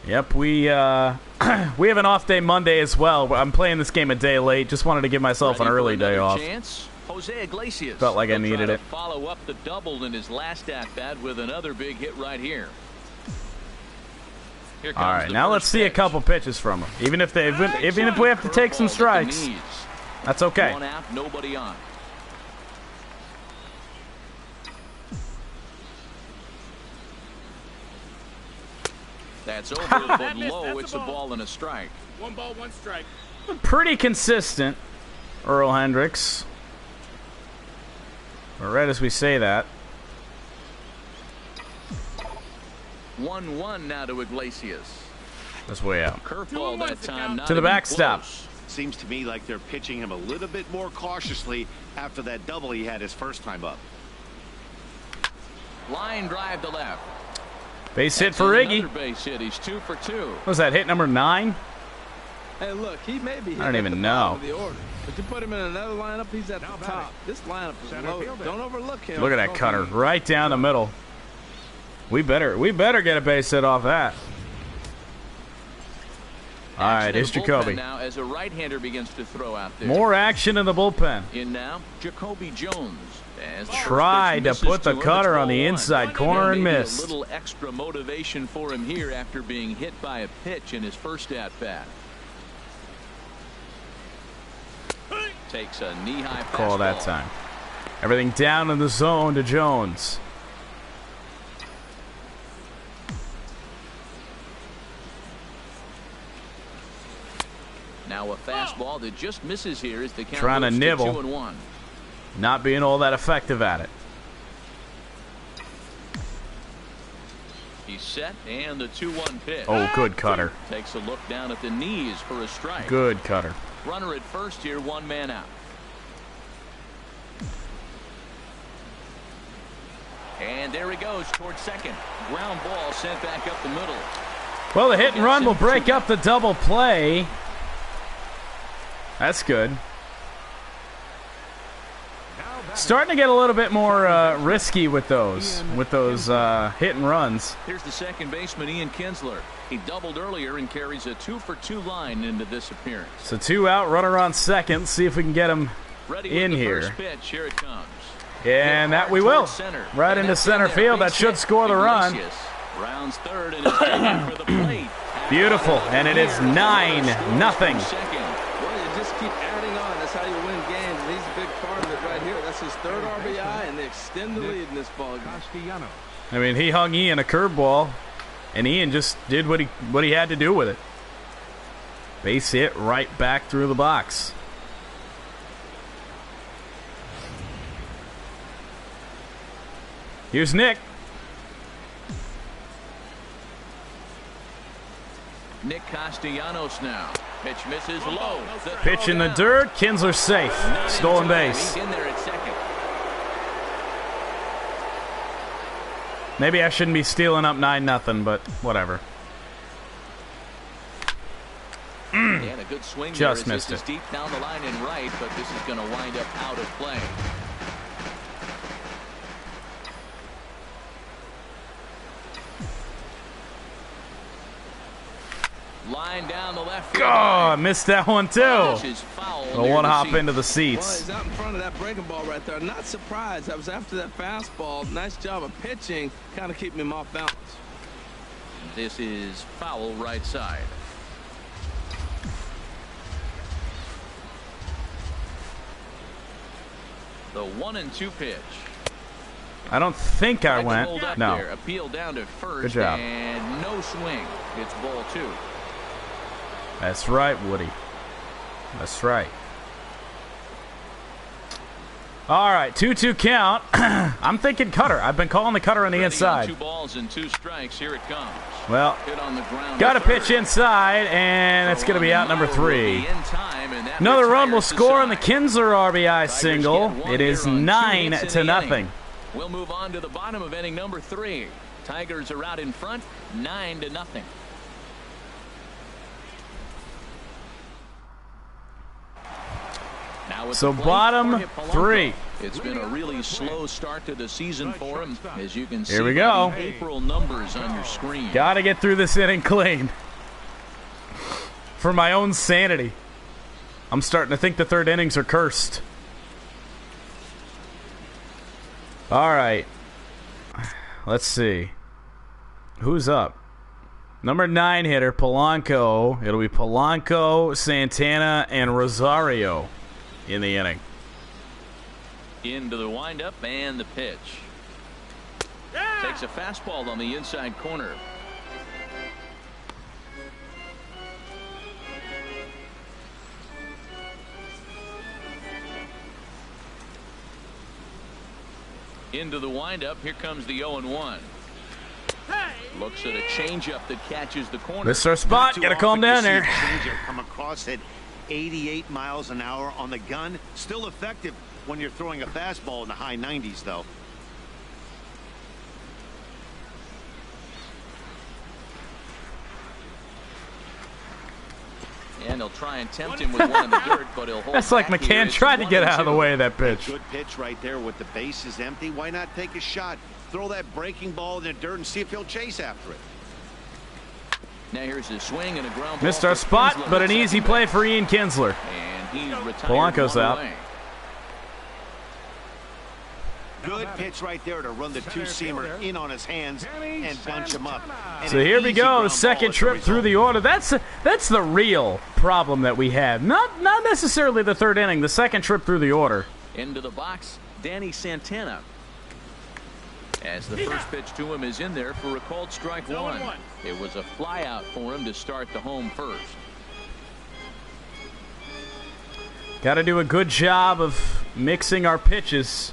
Yep, we have an off day Monday as well. I'm playing this game a day late. Just wanted to give myself an Ready for early day another off. Chance? Jose Iglesias. Felt like I He'll try needed to it. Follow up the double in his last at bat with another big hit right here. Here All comes right, the now let's first see a pitch. couple pitches from him. Even if we have to take some Curveball at the strikes, knees. that's okay. One out, nobody on. That's over, but low. It's a ball and a strike. 1 ball, 1 strike. Pretty consistent, Earl Hendricks. Or right as we say that. 1-1 now to Iglesias. That's way out. Curveball that time. Not To the even backstop. close. Seems to me like they're pitching him a little bit more cautiously after that double he had his first time up. Line drive to left. Base hit That's for another Iggy. base hit. He's 2 for 2. What was that, hit number 9? Hey, look, he may be. I don't even know. The order. But you put him in another lineup, he's at the top. This lineup is Center loaded. fielder. Don't overlook him. Look at that cutter right down the middle. We better get a base hit off that. All right, here's Action in the Jacoby. bullpen now as a right-hander begins to throw out there. More action in the bullpen. In now, Jacoby Jones. As the Tried to first pitch put the misses to him, cutter it's on the 0-1. inside corner and Maybe missed. A little extra motivation for him here after being hit by a pitch in his first at-bat. Takes a knee-high fastball. Call that time. Everything down in the zone to Jones. Now a fastball that just misses here as the count Trying to goes nibble. 2-1. Not being all that effective at it. He's set and the 2-1 pitch. Oh, good cutter. Takes a look down at the knees for a strike. Good cutter. Runner at first here, 1 man out. And there he goes towards second. Ground ball sent back up the middle. Well, the hit and run will break up the double play. That's good. Starting to get a little bit more risky with those hit and runs. Here's the second baseman, Ian Kinsler. He doubled earlier and carries a 2-for-2 line into this appearance. So 2 out, runner on second. See if we can get him Ready in with the here. first pitch. Here it comes. And that we will. Right into center field. That should score the run. Rounds third and is taken for the plate. Beautiful. And it is 9-0. Second. Well, you just keep adding on. That's how you win games. And he's a big part of it right here. That's his 3rd RBI, and they extend the lead in this ball game. I mean, he hung Ian a curveball, and Ian just did what he had to do with it. Base hit right back through the box. Here's Nick. Nick Castellanos now. Pitch misses low. Pitch in the dirt. Kinsler safe. Stolen base. He's in there at second. Maybe I shouldn't be stealing up 9-0, but whatever. And a good swing Just there. missed This it. is deep down the line and right, but this is going to wind up out of play. Line down the left field Oh, I line. missed that one too. This is foul The near one the hop seats. into the Well, seats. he's out in front of that breaking ball right there. Not surprised. That was after that fastball. Nice job of pitching, kind of keeping him off balance. This is foul right side. The 1-2 pitch. I don't think I Tried to went. hold up No. there. Appeal down to first. Good job. And no swing. It's ball 2. That's right, Woody. That's right. All right, 2-2 count. I'm thinking cutter. I've been calling the cutter on the Ready on inside. 2 balls and 2 strikes. Here it comes. Well, Hit on the ground. got to to third. pitch inside, and it's going to be out number 3. In time, and that Another run will retires the score on the side. Kinsler RBI Tigers single. get 1 It is here on 2 9-0. hits in the inning. We'll move on to the bottom of inning number 3. Tigers are out in front, 9-0. Now with So the plate, bottom Jorge Polanco. 3. It's been a really slow start to the season for him, as you can see. Here we by go. the April numbers on your screen. Got to get through this inning clean. For my own sanity. I'm starting to think the 3rd innings are cursed. All right. Let's see. Who's up? Number 9 hitter, Polanco. It'll be Polanco, Santana, and Rosario in the inning. Into the windup and the pitch. Takes a fastball on the inside corner. Into the windup. Here comes the 0-1. Looks at a changeup that catches the corner. Missed our spot. Got to calm down there. Come across at 88 miles an hour on the gun. Still effective when you're throwing a fastball in the high 90s, though. And he'll try and tempt him with one in the dirt, but he'll hold. That's like back McCann here. tried to get out of the 1-2. way of that pitch. Good pitch right there with the bases empty. Why not take a shot? Throw that breaking ball in the dirt and see if he'll chase after it. Now here's his swing and a ground ball. Missed our for spot, Kinsler but an at easy second play base. for Ian Kinsler. And he's retired. Polanco's one out. away. Good pitch right there to run the two-seamer in on his hands and bunch him up. And So an here we easy go, ground second ball as a trip through result. the order. That's the real problem that we have. Not necessarily the third inning, the second trip through the order. Into the box, Danny Santana. As the first pitch to him is in there for a called strike one. It was a fly out for him to start the home first. Got to do a good job of mixing our pitches.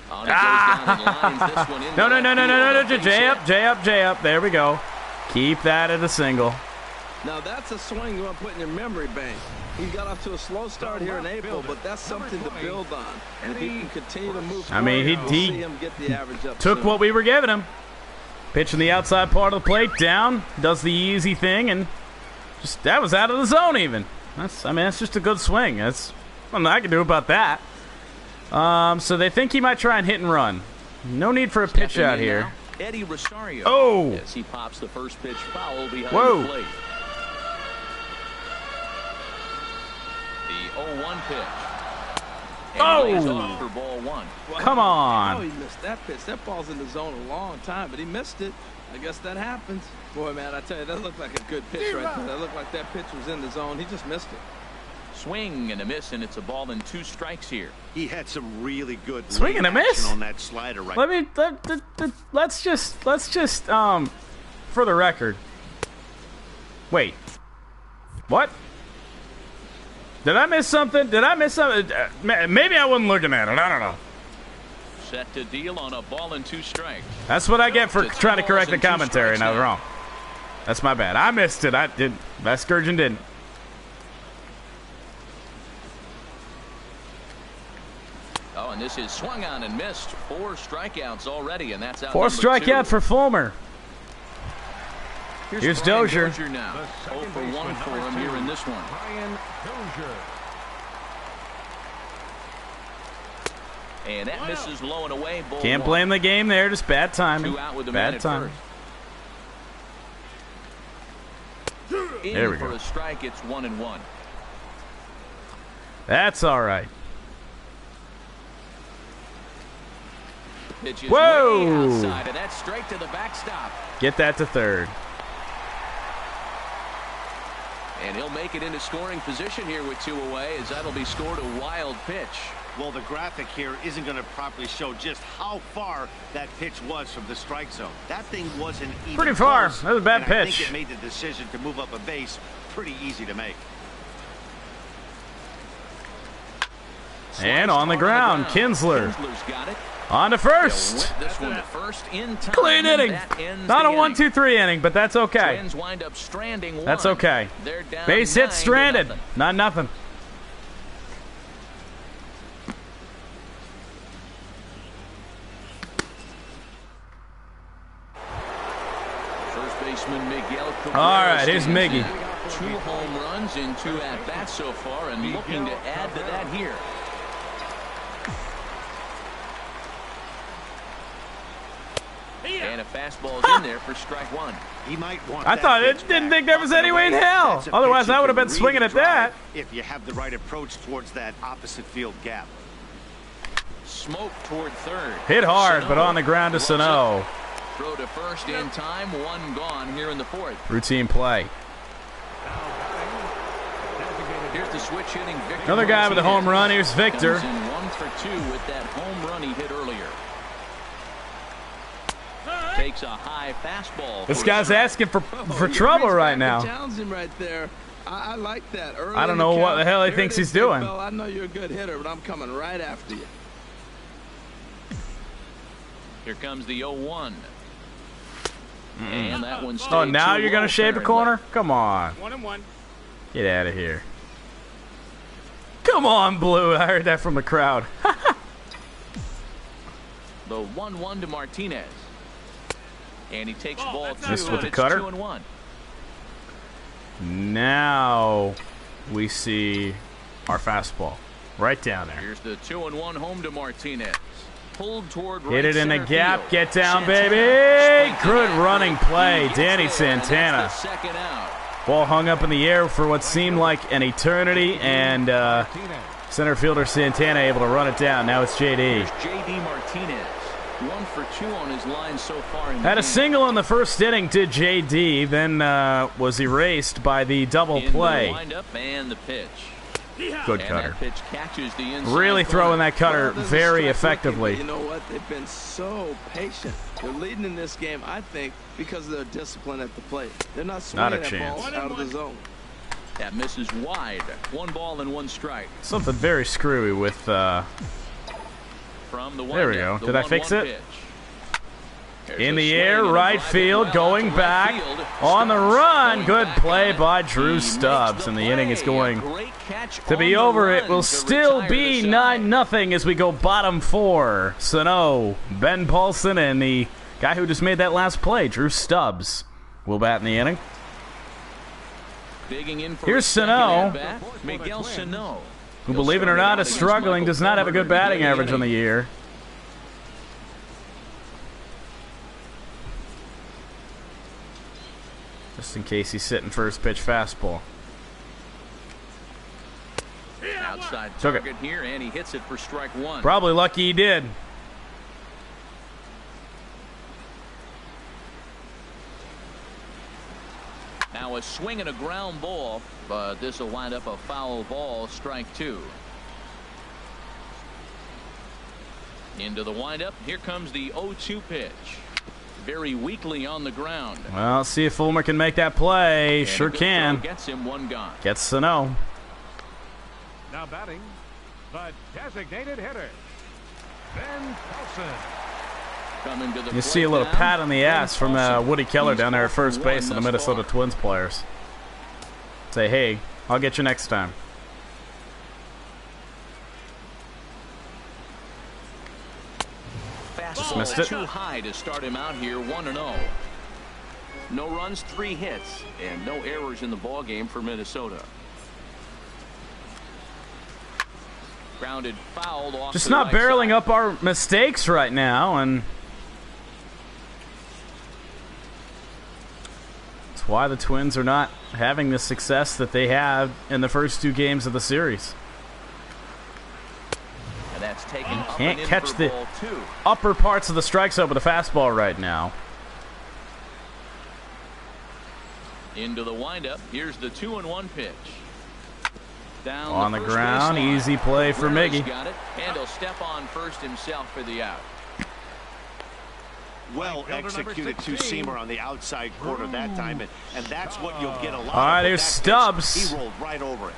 On it goes down and lines this one into No, left field. J up. There we go. Keep that at a single. Now that's a swing you want to put in your memory bank. He got off to a slow start here in April, but that's something to build on. And if he can continue to move I mean, forward, he we'll see him get the average up took soon. what we were giving him. Pitching the outside part of the plate, down, does the easy thing, and just that was out of the zone even. That's just a good swing. That's nothing I can do about that. So they think he might try and hit and run. No need for a pitch Stepping out in here. now, Eddie Rosario. Oh! As he pops the first pitch foul behind Whoa. the plate. The 0-1 pitch. And Oh! he lays off for ball one. Wow. Come on. Oh, he missed that pitch. That ball's in the zone a long time, but he missed it. I guess that happens. Boy, man, I tell you, that looked like a good pitch right there. That looked like that pitch was in the zone. He just missed it. Swing and a miss, and it's a ball and 2 strikes here. He had some really good Swing and a action miss? on that slider right. Let's just for the record. Wait. What? Did I miss something? Maybe I wasn't looking at it. I don't know. Set to deal on a ball and 2 strikes. That's what I get for It's trying to balls correct the and 2 commentary, and I was strikes now. wrong. That's my bad. I missed it. That Scourgeon didn't. Oh, and this is swung on and missed. 4 strikeouts already, and that's out. 4 number 2. strikeout for Fulmer. Here's Brian Dozier. now. The 0 second for 1 baseman, for number him 2, here in this one. Brian Dozier. And that misses low and away. Ball Can't 1. blame the game there. Just bad timing. 2 out with the man Bad at timing. first. In There we for go. a strike, it's 1-1. That's all right. Pitch is Whoa! way outside, and that's straight to the backstop. Get that to third. And he'll make it into scoring position here with 2 away, as that'll be scored a wild pitch. Well, the graphic here isn't going to properly show just how far that pitch was from the strike zone. That thing wasn't even Pretty far. close, That was a bad and I pitch. think it made the decision to move up a base pretty easy to make. And on the ground, Kinsler. Kinsler's got it. On to They'll first. whip this one to first in time. Clean inning. That ends Not the a 1-2-3 inning, but that's okay. Twins wind up stranding 1. That's okay. They're down Base hit 9-0. stranded. Not nothing. First baseman Miguel Cabrera. All right, here's stands Miggy. in. 2 home runs in 2 at-bats so far, and looking to add to that here. And a fastball's in there for strike 1. He might want I that thought pitch it didn't back. think there was Up and any way in away. hell. That's a Otherwise, pitch I you would have can been swinging really at that. drive if you have the right approach towards that opposite field gap. Smoke toward third. Hit hard, Sano but on the ground to rolls Sano. it. Throw to first in time. One gone here in the fourth. Routine play. Here's the switch hitting Victor. Another guy with a home run. Here's Victor. Comes in 1 for 2 with that home run he hit earlier. Takes a high fastball. This guy's asking for trouble right now. Challenge him right there. I like that. Early I don't know what the hell he There thinks it is, he's big doing. fella. I know you're a good hitter, but I'm coming right after you. Here comes the 0-1. And that one stayed Oh, now too you're going low, to shave the apparently. corner? Come on. 1-1. Get out of here. Come on, Blue. I heard that from the crowd. The 1-1 to Martinez. And he takes ball 2. Missed with and the it's cutter. 2-1. Now we see our fastball right down there. Here's the 2-1 home to Martinez. Pulled toward right Hit it in the center gap. field. Get down, Santana baby. straight Good to that running plate. play. He gets Danny there, and that's Santana. the second out. Ball hung up in the air for what seemed like an eternity, and center fielder Santana able to run it down. Now it's JD. Here's JD Martinez. 1 for 2 on his line so far in the Had a game. single in the first inning to JD, then was erased by the double In the play. windup and the pitch. Good And cutter. that pitch catches the inside Really corner. throwing that cutter Well, there's a very strike effectively. wicket, but you know what? They've been so patient. They're leading in this game, I think, because of their discipline at the plate. They're not swinging Not a at chance. balls out of the zone. That misses wide. 1 ball and 1 strike. Something very screwy with From the There we windup, go. the Did I fix 1-1 it? pitch. There's in a the swing air, and a right drive field, well going out to back, right field. on the Stubbs run. going Good back play on it. by He Drew makes Stubbs, and the inning is play. going A great catch to be on the over. It run will to still retire be the side. 9-0 as we go bottom 4. Sano, Ben Paulson, and the guy who just made that last play, Drew Stubbs, will bat in the inning. Digging in for Here's a second Sano. at-bat, Miguel Sano. Who, He'll believe it or start not, out is against struggling, Michael does not have a good Fulmer batting in the average on the inning. year. Just in case he's sitting first pitch fastball. Outside Took it. target here, and he hits it for strike 1. Probably lucky he did. Now a swing and a ground ball, but this will wind up a foul ball, strike 2. Into the windup. Here comes the 0-2 pitch. Very weakly on the ground. Well, see if Fulmer can make that play. And Sure a good can. throw gets him 1 gone. Gets Sano. Now batting, the designated hitter, Ben Paulson. Coming to the You see a plate little now, pat on the Ben ass from Paulson. Woody Keller He's down there at 4 first for base 1 on the thus Minnesota far. Twins players. Say, hey, I'll get you next time. Fastball missed it. too high to start him out here, 1-0. No runs, 3 hits, and no errors in the ball game for Minnesota. Grounded foul off Just to the not right barreling side. up our mistakes right now, and that's why the Twins are not having the success that they had in the first 2 games of the series. And that's taken up Can't and in catch for the ball 2. upper parts of the strike zone with a fastball right now. Into the windup. Here's the 2-1 pitch. Down On the first ground, baseline. easy play for Rodgers Miggy. got it, and he'll step on first himself for the out. Well executed two-seamer on the outside corner that time, and that's what you'll get a lot All right, of. here's That Stubbs. pitch, he rolled right over it.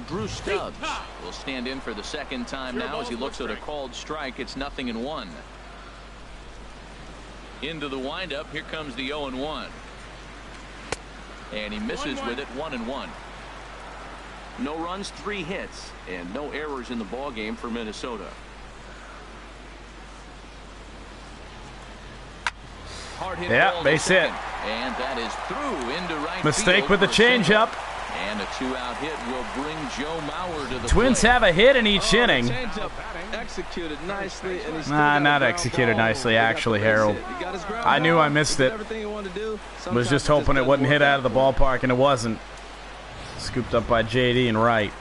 Drew Stubbs will stand in for the second time now as he looks at a called strike. It's 0-1. Into the windup. Here comes the 0-1. And he misses with it, 1-1. No runs, 3 hits, and no errors in the ball game for Minnesota. Hard hit Yeah, ball to base hit. second, and that is through into right Mistake field with the for a single. changeup. And a 2-out hit will bring Joe Mauer to the Twins plate. have a hit in each inning. Changeup executed nicely, and he still Nah, got a not ground executed ball. nicely, He got the actually, base Harold. hit. He got his ground I knew ball. I missed He did it. everything he wanted to do. Was Sometimes just it hoping it doesn't wouldn't hit work out of the that way. ballpark, and it wasn't. Scooped up by JD and Wright.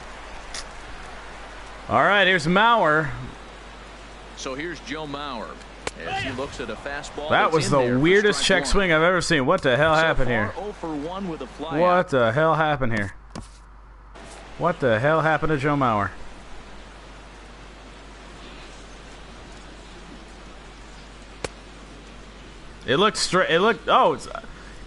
All right, here's Mauer. So here's Joe Mauer as he looks at a fastball. That was the weirdest check swing I've ever seen. What the hell happened here? 0 for 1 with a fly What out. the hell happened here? What the hell happened to Joe Mauer? It looked straight. It looked. Oh,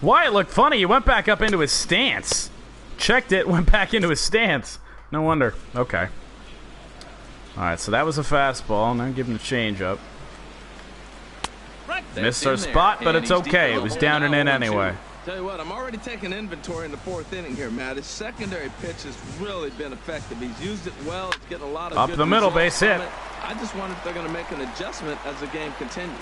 why it looked funny? He went back up into his stance. Checked it, went back into his stance. No wonder. Okay. All right, so that was a fastball. Now give him the changeup. Missed our spot, but it's okay. It was down and in anyway. Tell you what, I'm already taking inventory in the 4th inning here, Matt. His secondary pitch has really been effective. He's used it well. He's getting a lot of up good the middle, results base hit. from it. I just wonder if they're going to make an adjustment as the game continues.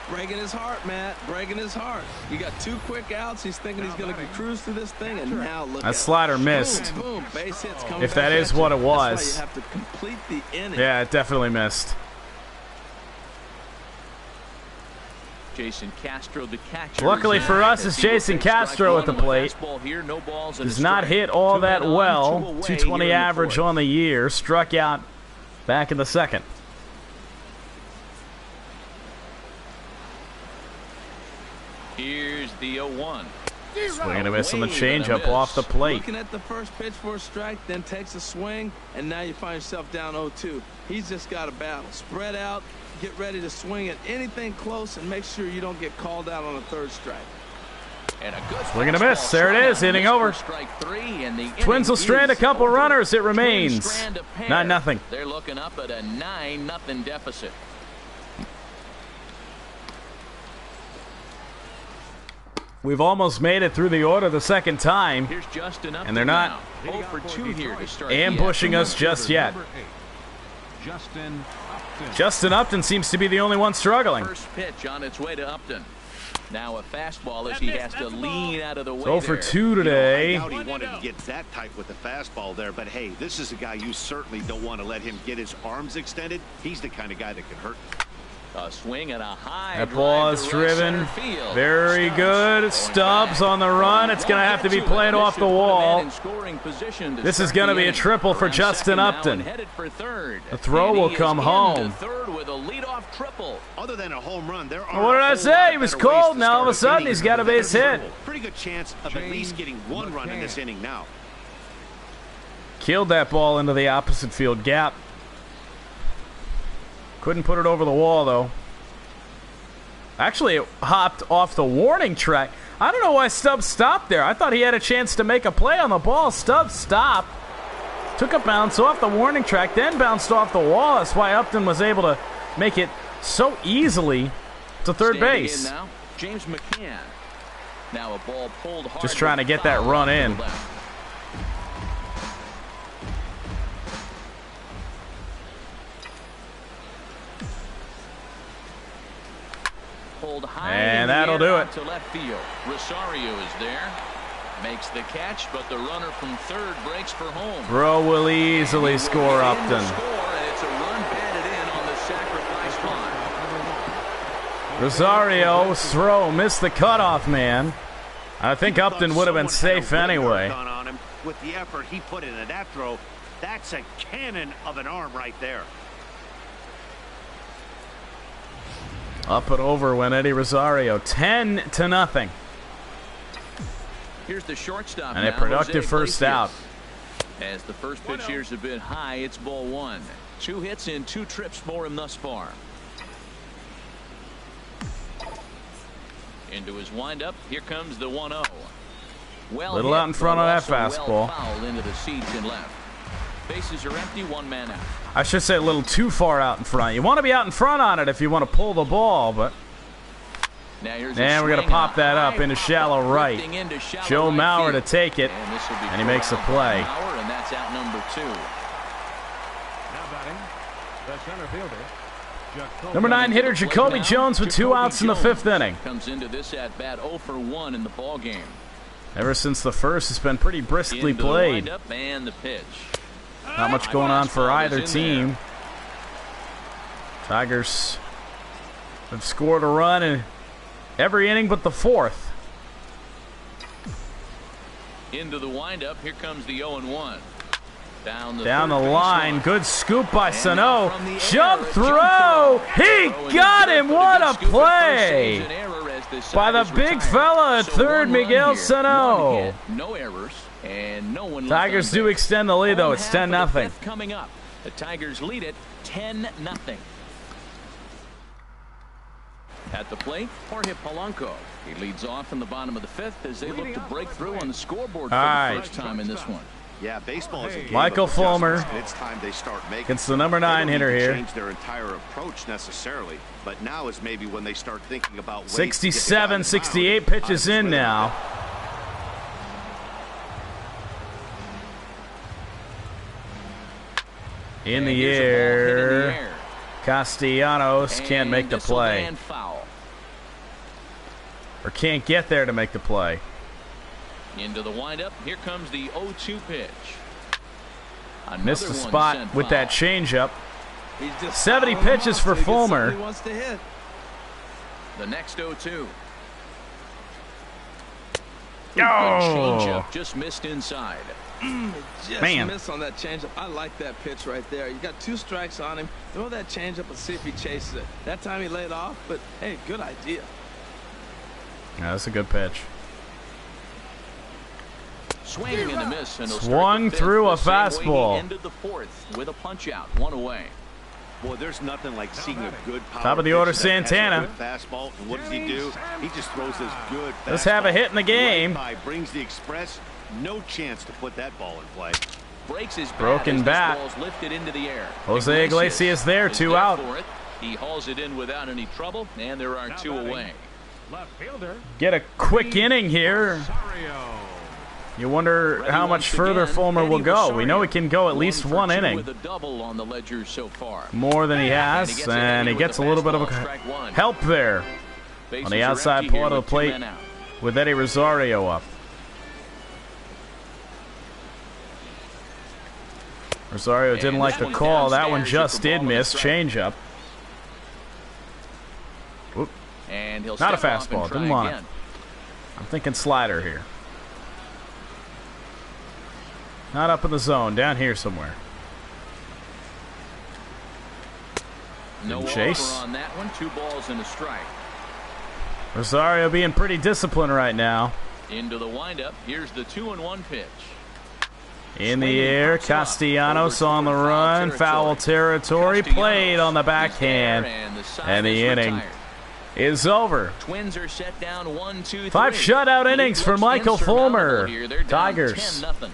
Breaking his heart, Matt. Breaking his heart. You got 2 quick outs. He's thinking he's going to cruise through this thing, and now look. That slider missed. Boom, boom. Base hits coming If that back is at what you. it was. That's why you have to complete the inning. Yeah, it definitely missed. Jason Castro, the catcher. Luckily for us, it's Jason Castro at the plate. Does not hit all that well. 220 average on the year. Struck out back in the 2nd. Here's the 0-1. Swing and a miss on the changeup off the plate. Looking at the first pitch for a strike, then takes a swing, and now you find yourself down 0-2. He's just got a battle. Spread out, get ready to swing at anything close, and make sure you don't get called out on a 3rd strike. And a good swing and a miss. There it is. Inning over. Twins will strand a couple runners. It remains 9-0. They're looking up at a 9-0 deficit. We've almost made it through the order the 2nd time, Here's Justin Upton, and they're not 0 for 2 here to start ambushing us just yet. Justin Upton seems to be the only one struggling. First pitch on its way to Upton. Now a fastball as he has to lean out of the way. 0 for 2 today. I doubt he wanted to get that tight with the fastball there, but hey, this is a guy you certainly don't want to let him get his arms extended. He's the kind of guy that can hurt. A swing and a high. That ball is driven. Very good. Stubbs on the run. It's going to have to be played off the wall. This is going to be a triple for Justin Upton. The throw will come home. Other than a home run, there What did I say? He was cold. Now all of a sudden he's got a base hit. Pretty good chance of at least getting 1 run in this inning now. Killed that ball into the opposite field gap. Couldn't put it over the wall, though. Actually, it hopped off the warning track. I don't know why Stubbs stopped there. I thought he had a chance to make a play on the ball. Stubbs stopped. Took a bounce off the warning track, then bounced off the wall. That's why Upton was able to make it so easily to 3rd base. Now, James McCann. Now a ball pulled hard. Just trying to get that run in. And that'll do it. To left field. Rosario is there. Makes the catch, but the runner from 3rd breaks for home. Bro will easily score Upton. It's a run batted in on the sacrifice fly. Rosario's throw missed the cutoff man. I think Upton would have been safe anyway. With the effort he put into that throw, that's a cannon of an arm right there. Up and over went Eddie Rosario. 10-0. Here's the shortstop and a productive first out. As the first pitch years have been high, it's ball 1. 2 hits and 2 trips for him thus far. Into his windup. Here comes the 1-0. Well, little out in front of that fastball. Fouled into the seats and left. Bases are empty. 1 man out. I should say a little too far out in front. You want to be out in front on it if you want to pull the ball, but. And we're going to pop that up into shallow right. Joe Mauer to take it, and he makes a play. And that's out number 2. Now batting, the center fielder. Number 9 hitter Jacoby Jones with 2 outs in the 5th inning. Comes into this at bat 0 for 1 in the ball game. Ever since the first, it's been pretty briskly played. And the pitch. Not much going on for either team. Tigers have scored a run in every inning but the 4th. Into the windup. Here comes the 0-1. Down the line. Good scoop by Sano. Jump throw. He got him. What a play by the big fella at third, Miguel Sano. No errors and no one. Tigers do extend the lead, though. It's 10-0. Coming up, the Tigers lead it 10-0. At the plate, Jorge Polanco. He leads off in the bottom of the fifth as they look to break through on the scoreboard for the first time in this one. Yeah, baseball is a game Michael of Fulmer. It's time they start making. Against the number 9 hitter here. Change their entire approach necessarily, but now is maybe when they start thinking about ways 67, 68 pitches in now. In the air. Castellanos can't make the play. Or can't get there to make the play. Into the windup. Here comes the 0-2 pitch. Missed the spot with that changeup. 70 pitches for Fulmer. The next 0-2. Changeup just missed inside. Just missed on that changeup. I like that pitch right there. You got 2 strikes on him. Throw that changeup and see if he chases it. That time he laid off, but hey, good idea. Yeah, that's a good pitch. Swinging and a miss, and swung through a fastball. Ended the fourth with a punch out, 1 away. Boy, there's nothing like seeing a good power top of the order, Santana. Fastball, and what does he do? He just throws this good fastball. Let's have a hit in the game. Right, brings the express. No chance to put that ball in play. Breaks his broken bat. Lifted into the air. Jose Iglesias there, 2 out. He hauls it in without any trouble, and there are 2 away. Get a quick inning here. You wonder how much further Fulmer will go. We know he can go at least 1 inning. With a double on the ledger so far. More than he has, and he gets a little bit of help there on the outside part of the plate with Eddie Rosario up. Rosario didn't like the call. That one just did miss. Changeup. Not a fastball. Didn't want it. I'm thinking slider here. Not up in the zone. Down here somewhere. No chase on that one. 2 balls and a strike. Rosario being pretty disciplined right now. Into the windup. Here's the 2-1 pitch. In the air, Castellanos on the run, foul territory, played on the backhand, and the inning is over. Twins are set down 1-2-3. 5 shutout innings for Michael Fulmer. Tigers. 10-0.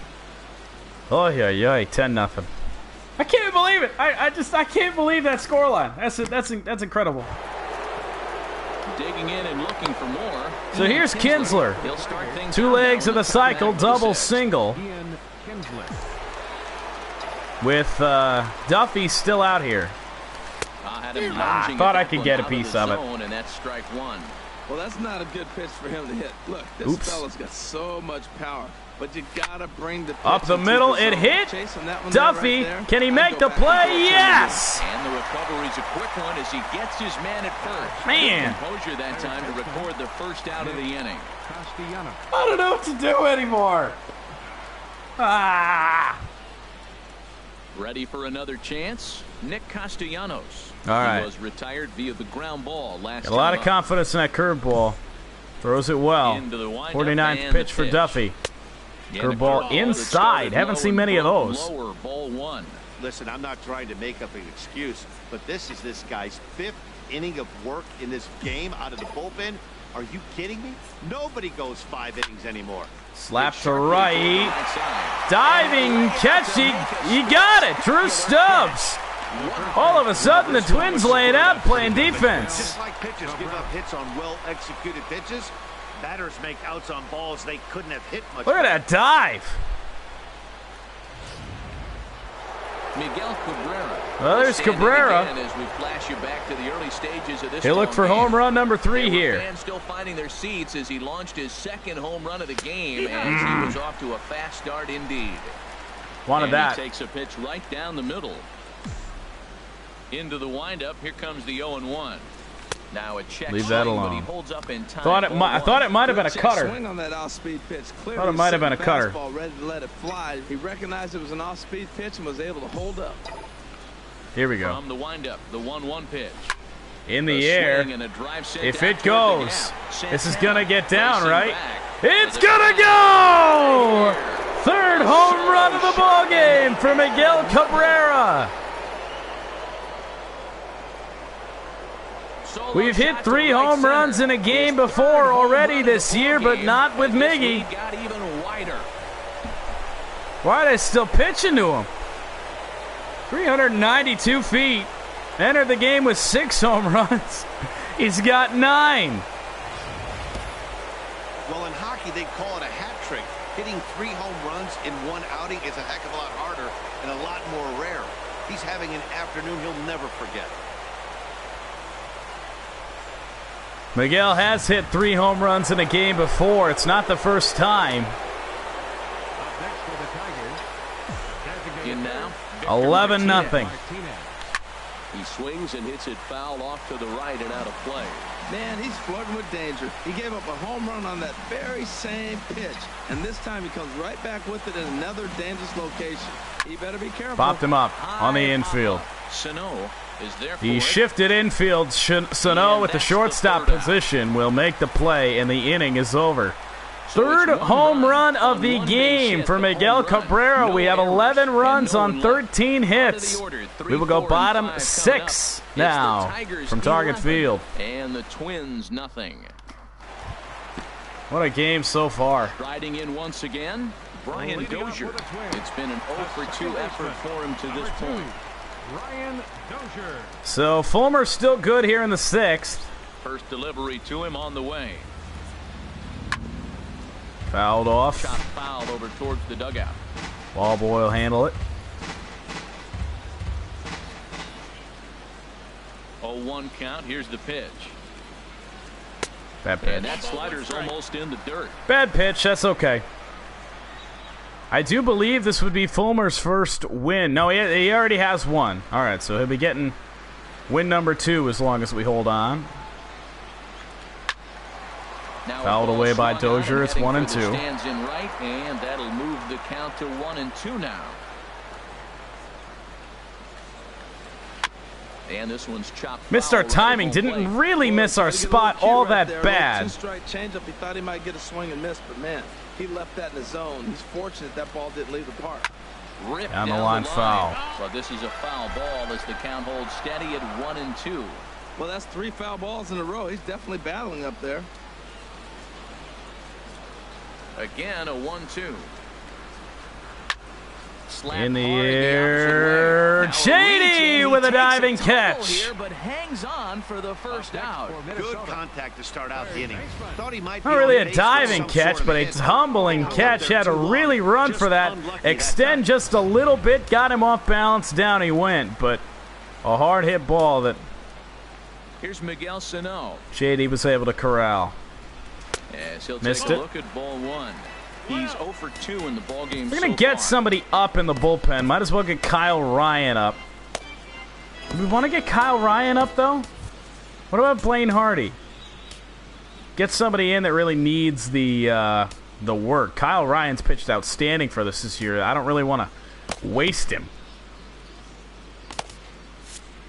Oh yeah, 10-0. I can't believe it. I can't believe that scoreline. That's incredible. Digging in and looking for more. So here's Kinsler. 2 legs of the cycle, double single. With Duffy still out here. Thought I could get a piece of it. And that's strike 1. Well, that's not a good pitch for him to hit. Look, this fella's got so much power, but you gotta bring the pitch up the middle. It hit. Duffy, right, can he make the play? Yes. And the recovery's a quick one as he gets his man at first. Man, composure that time to record the first out of the inning. I don't know what to do anymore. Ready for another chance? Nick Castellanos. All right. He was retired via the ground ball last Got a lot of confidence in that curveball. Throws it well. 49th pitch for Duffy. Curveball inside. Haven't seen many of those. Lower, ball 1. Listen, I'm not trying to make up an excuse, but this is this guy's 5th inning of work in this game out of the bullpen. Are you kidding me? Nobody goes 5 innings anymore. Slap to right. Diving catch. He got it. Drew Stubbs. All of a sudden, the Twins lay it out playing defense. Just like pitchers give up hits on well-executed pitches, batters make outs on balls they couldn't have hit much. Look at that dive. Miguel Cabrera. Well, there's Cabrera. As we flash you back to the early stages of this. He'll look for home run number 3 here. Fans still finding their seats as he launched his 2nd home run of the game, as he was off to a fast start indeed. Wanted that. He takes a pitch right down the middle. Into the windup. Here comes the 0-1. Now a check Leave that swing, alone. but he holds up in time. I thought it might have been a Check cutter. swing on that off-speed pitch. Clearly Thought it might have been a cutter. fastball ready to let it fly. He recognized it was an off-speed pitch and was able to hold up. Here we go. From the windup, the 1-1 pitch. In the air. Swing and a drive sent If down it toward the goes, gap. this is going to get down, Racing right? back. It's going to go! Third home run of the ball game for Miguel Cabrera. We've hit 3 home runs in a game before already this year, but not with Miggy. Got even wider. Why are they still pitching to him? 392 feet. Entered the game with 6 home runs. He's got 9. Well, in hockey, they call it a hat trick. Hitting 3 home runs in one outing is a heck of a lot harder and a lot more rare. He's having an afternoon he'll never forget. Miguel has hit 3 home runs in a game before. It's not the first time. Up next for the Tigers. In now, 11-0. he swings and hits it foul off to the right and out of play. Man, he's flirting with danger. He gave up a home run on that very same pitch. And this time he comes right back with it in another dangerous location. He better be careful. Popped him up on the infield. Sano is there for He it. shifted infield. Sano with the shortstop position will make the play, and the inning is over. Third home run of the game for Miguel Cabrera. We have 11 runs on 13 hits. We will go bottom 6 now from Target Field. And the Twins nothing. What a game so far. Riding in once again, Brian Dozier. It's been an 0-for-2 effort for him to this point. Brian Dozier. So Fulmer's still good here in the 6th. First delivery to him on the way. Fouled off. Shot foul over towards the dugout. Ball boy will handle it. 0-1 count. Here's the pitch. Bad And pitch. that slider's almost in the dirt. Bad pitch. That's okay. I do believe this would be Fulmer's first win. No, he already has one. All right, so he'll be getting win number 2 as long as we hold on. Now Fouled away by Dozier. It's 1-2. Stands in right, and that'll move the count to 1-2 now. And this one's chopped. Missed our foul timing. right at home Didn't plate. really miss our Gotta get a spot little cue all right that there. bad. Two-strike changeup. He thought he might get a swing and miss, but man, he left that in the zone. He's fortunate that ball didn't leave the park. Ripped Down the down line, foul. But this is a foul ball as the count holds steady at 1-2. Well, that's 3 foul balls in a row. He's definitely battling up there. Again, a 1-2. Slap In the hard air, the opposite way. Now Shady reaching, with he a takes diving tumble catch. Here, but hangs on for the first out. Good contact to start out the inning. Thought he might be Not really on a base diving with some catch, sort of but a hit. tumbling Held catch. there Had to too long. really run Just for that. unlucky that Extend time. just a little bit. Got him off balance. Down he went. But a hard hit ball that Here's Miguel Sano. Shady was able to corral. As he'll Missed take a it. look at ball 1. He's 0-for-2 in the ball game. We're going to get somebody up in the bullpen. Might as well get Kyle Ryan up. Do we want to get Kyle Ryan up, though? What about Blaine Hardy? Get somebody in that really needs the work. Kyle Ryan's pitched outstanding for us this year. I don't really want to waste him.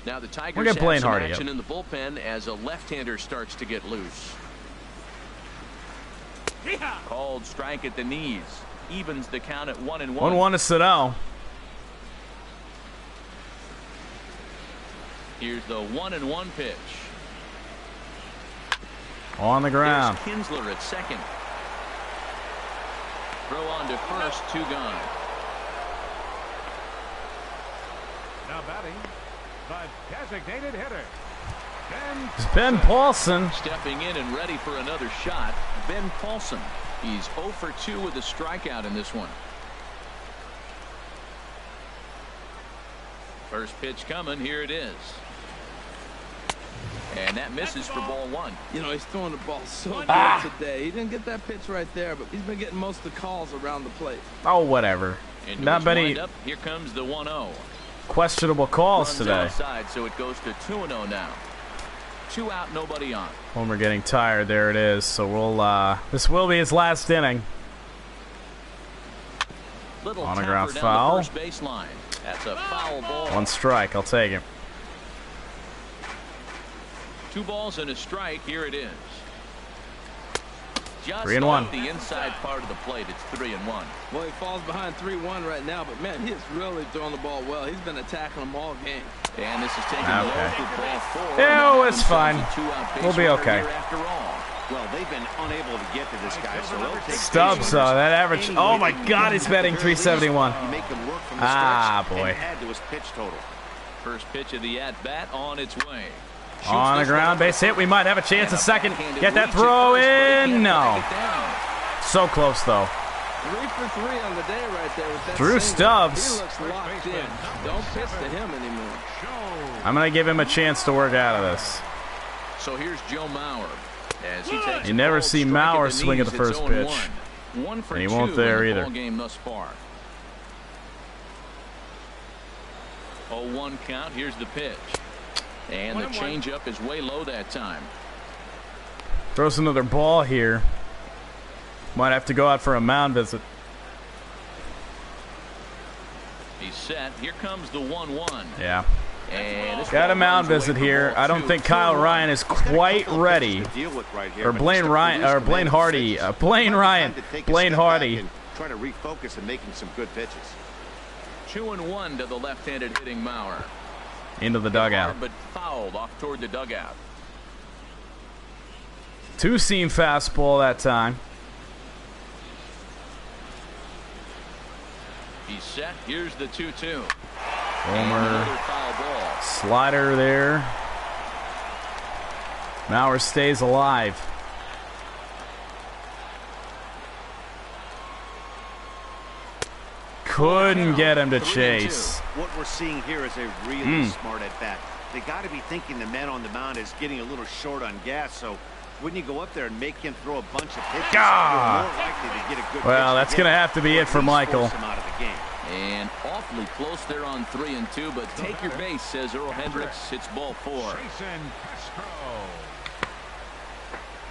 Now the Tigers We'll get have Blaine some Hardy action up. in the bullpen as a left-hander starts to get loose. Called strike at the knees. Evens the count at 1-1. 1-1 to Sano. Here's the 1-1 pitch. On the ground. Here's Kinsler at second. Throw on to first, 2 gone. Now batting, the designated hitter, Ben Paulson. Stepping in and ready for another shot, Ben Paulson. He's 0-for-2 with a strikeout in this one. First pitch coming, here it is. And that misses for ball 1. You know, he's throwing the ball so good today. He didn't get that pitch right there, but he's been getting most of the calls around the plate. Oh, whatever. Into Not his many windup, here comes the 1-0. questionable calls Runs today. outside, so it goes to 2-0 now. 2 out, nobody on. When we're getting tired, there it is. So we'll this will be his last inning. Little On a ground tapper foul. down the first baseline. That's a foul ball. 1 strike. I'll take it. 2 balls and a strike. Here it is. Just 3-1. off the inside part of the plate. It's 3-1. Well, he falls behind 3-1 right now, but man, he has really thrown the ball well. He's been attacking them all game. And this is taking Okay. low for ball 4. Yeah, it's fine. We'll be okay. After all. Well, they've been unable to get to this guy, so they'll take Stubbs, that average. Oh my God, he's batting 371. You make him work from the Ah, stretch boy. and add to his pitch total. First pitch of the at-bat on its way. Shoots On a this ground one base hit. We might have a chance and at second. backhanded Get that reach at throw first, but he in. can't No. back it down. So close, though. 3 for 3 on the day right there with that Drew single. Stubbs. He looks locked in. Don't pitch to him anymore. I'm going to give him a chance to work out of this. So here's Joe Mauer. As he takes You a never called see strike Mauer at the swing at the knees, first it's pitch. 0-1. 1 for And he 2 won't there in the either. ball game thus far. 0-1 count. Here's the pitch. And the changeup is way low that time. Throws another ball here. Might have to go out for a mound visit. He's set. Here comes the 1-1. Yeah. And this Got a ball mound runs away visit for here. ball I don't 2. think Kyle Ryan is quite ready. To deal with right here, Or but Blaine just to Ryan, produce or command Blaine of Hardy. pitches. Blaine Might be Ryan. time to take a Blaine step back Hardy. and try to refocus and making some good pitches. 2-1 to the left-handed hitting Mauer. Into the dugout. Hard, but fouled off toward the dugout. 2-seam fastball that time. He's set. Here's the 2-2. Homer. Another foul ball. Slider there. Mauer stays alive. Couldn't get him to 3-2. chase. What we're seeing here is a really smart at bat. They got to be thinking the man on the mound is getting a little short on gas, so when you go up there and make him throw a bunch of pitches, God. you're more likely to get a good Well, pitch that's again, going to have to be or it for at least Michael. force him out of the game. And awfully close there on 3-2, but take your base, says Earl Hendricks. It's ball 4. Jason Castro.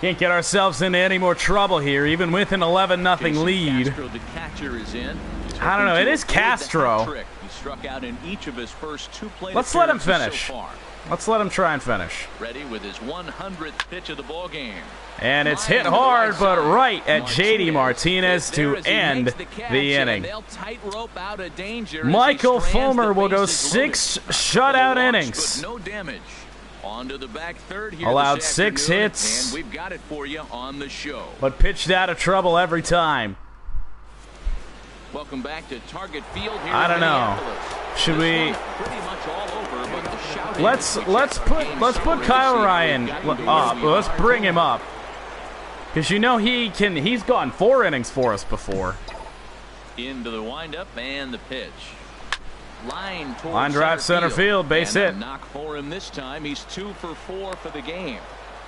Can't get ourselves into any more trouble here, even with an 11-0 Jason lead. Castro, the catcher, is in. He's I don't know. hoping It to is avoid the hat Castro. trick. He struck out in each of his first 2 plate Let's let him appearances finish. so far. Let's let him try and finish. Ready with his 100th pitch of the ball game. And it's hit hard, but right at J.D. Martinez to end the inning. Michael Fulmer will go 6 shutout innings. No damage. On to the back third here Allowed this 6 afternoon, hits. and we've got it for you on the show. But pitched out of trouble every time. Welcome back to Target Field here I in don't know. Minneapolis. Should This we? one's pretty much all over, but the shouting Let's put Kyle Ryan up. Let's bring him up. Because you know he's gone 4 innings for us before. Into the windup and the pitch. Line drive center field, base and hit. A knock for him this time. He's 2 for 4 for the game.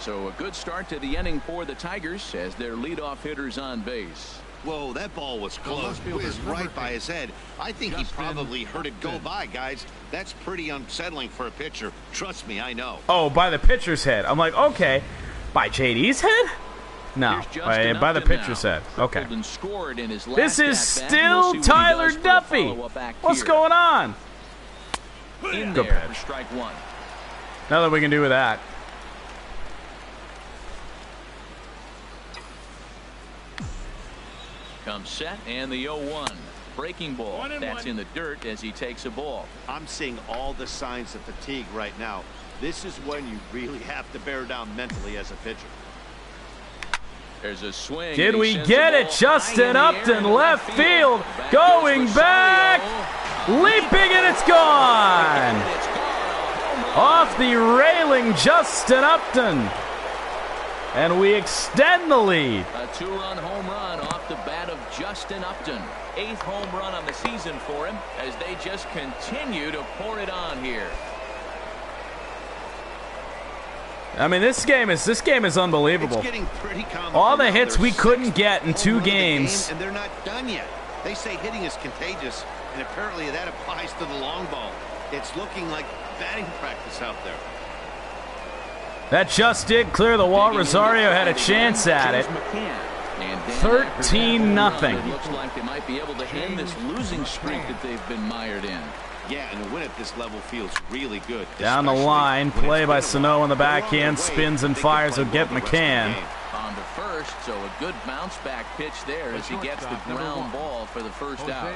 So a good start to the inning for the Tigers as their leadoff hitter's on base. Whoa, that ball was close. Whizzed right by his head. I think he probably heard it go by, guys. That's pretty unsettling for a pitcher. Trust me, I know. Oh, by the pitcher's head. I'm like, okay. By JD's head? No, by the pitcher's head. Okay. This is still Tyler Duffy. What's going on? In Good there pitch. for strike 1. Nothing we can do with that. Comes set and the 0-1. Breaking ball. That's in the dirt as he takes a ball. I'm seeing all the signs of fatigue right now. This is when you really have to bear down mentally as a pitcher. There's a swing. Did He we sends get the it? ball Justin high in the Upton, air into left field, Back going goes back, Rosario. leaping, and it's gone. And it's gone. A home run. Off the railing, Justin Upton. And we extend the lead. A 2-run home run off the bat of Justin Upton. 8th home run on the season for him as they just continue to pour it on here. I mean, this game is unbelievable. It's getting pretty common. All the now. hits There's we couldn't 6 get in home 2 run of the games. game, and they're not done yet. They say hitting is contagious, and apparently that applies to the long ball. It's looking like batting practice out there. That just did clear the wall. Rosario had a chance at it. 13-0. Looks like they might be able to end this losing streak that they've been mired in. Yeah, and a win at this level feels really good. Down the line, play by Sano on the backhand, spins and fires will get McCann. On to first, so a good bounce back pitch there as he gets the ground ball for the first out.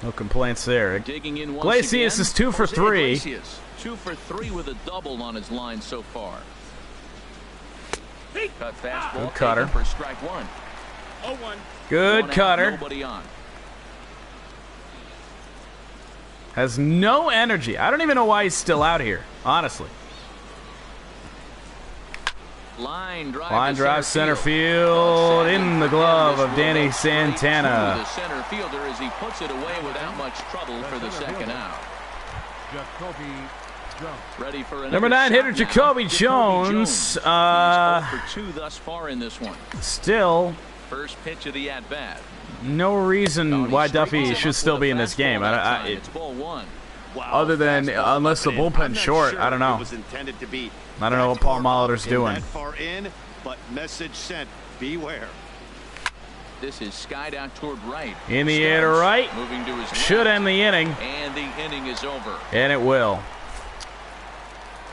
No complaints there. Digging in once Iglesias again, is 2 for 3. Iglesias, 2 for 3 with a double on his line so far. Cut fastball. Good cutter. For strike one. Good cutter. Nobody on. Has no energy. I don't even know why he's still out here, honestly. Line drive, center field in the glove of Danny Santana. The center fielder as he puts it away without much trouble for the second out. Ready for number 9 hitter Jacoby Jones. 0 for 2 thus far in this one. Still, first pitch of the at bat. No reason why Duffy should still be in this game. It's ball one. Other than unless the bullpen's short, I don't know. I don't know what Paul Molitor's doing. That far in, but message sent. Beware. This is skied out toward right. In the air to right. Moving to his should left. end the inning. And the inning is over. And it will.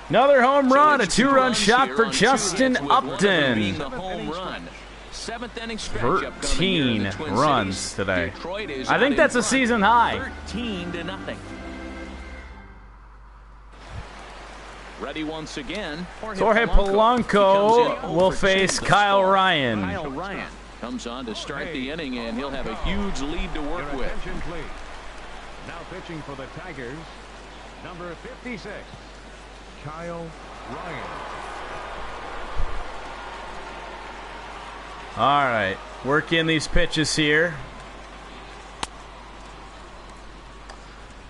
Another home run, a 2-run shot for Justin Upton. The home run. 7th inning stretch 13 runs Cities. today. Is I think that's a season high. 13-0. Ready once again. Jorge Polanco will face Kyle Ryan. Kyle Ryan comes on to start the inning, and he'll have a huge lead to work with. Now pitching for the Tigers, number 56, Kyle Ryan. All right, work in these pitches here.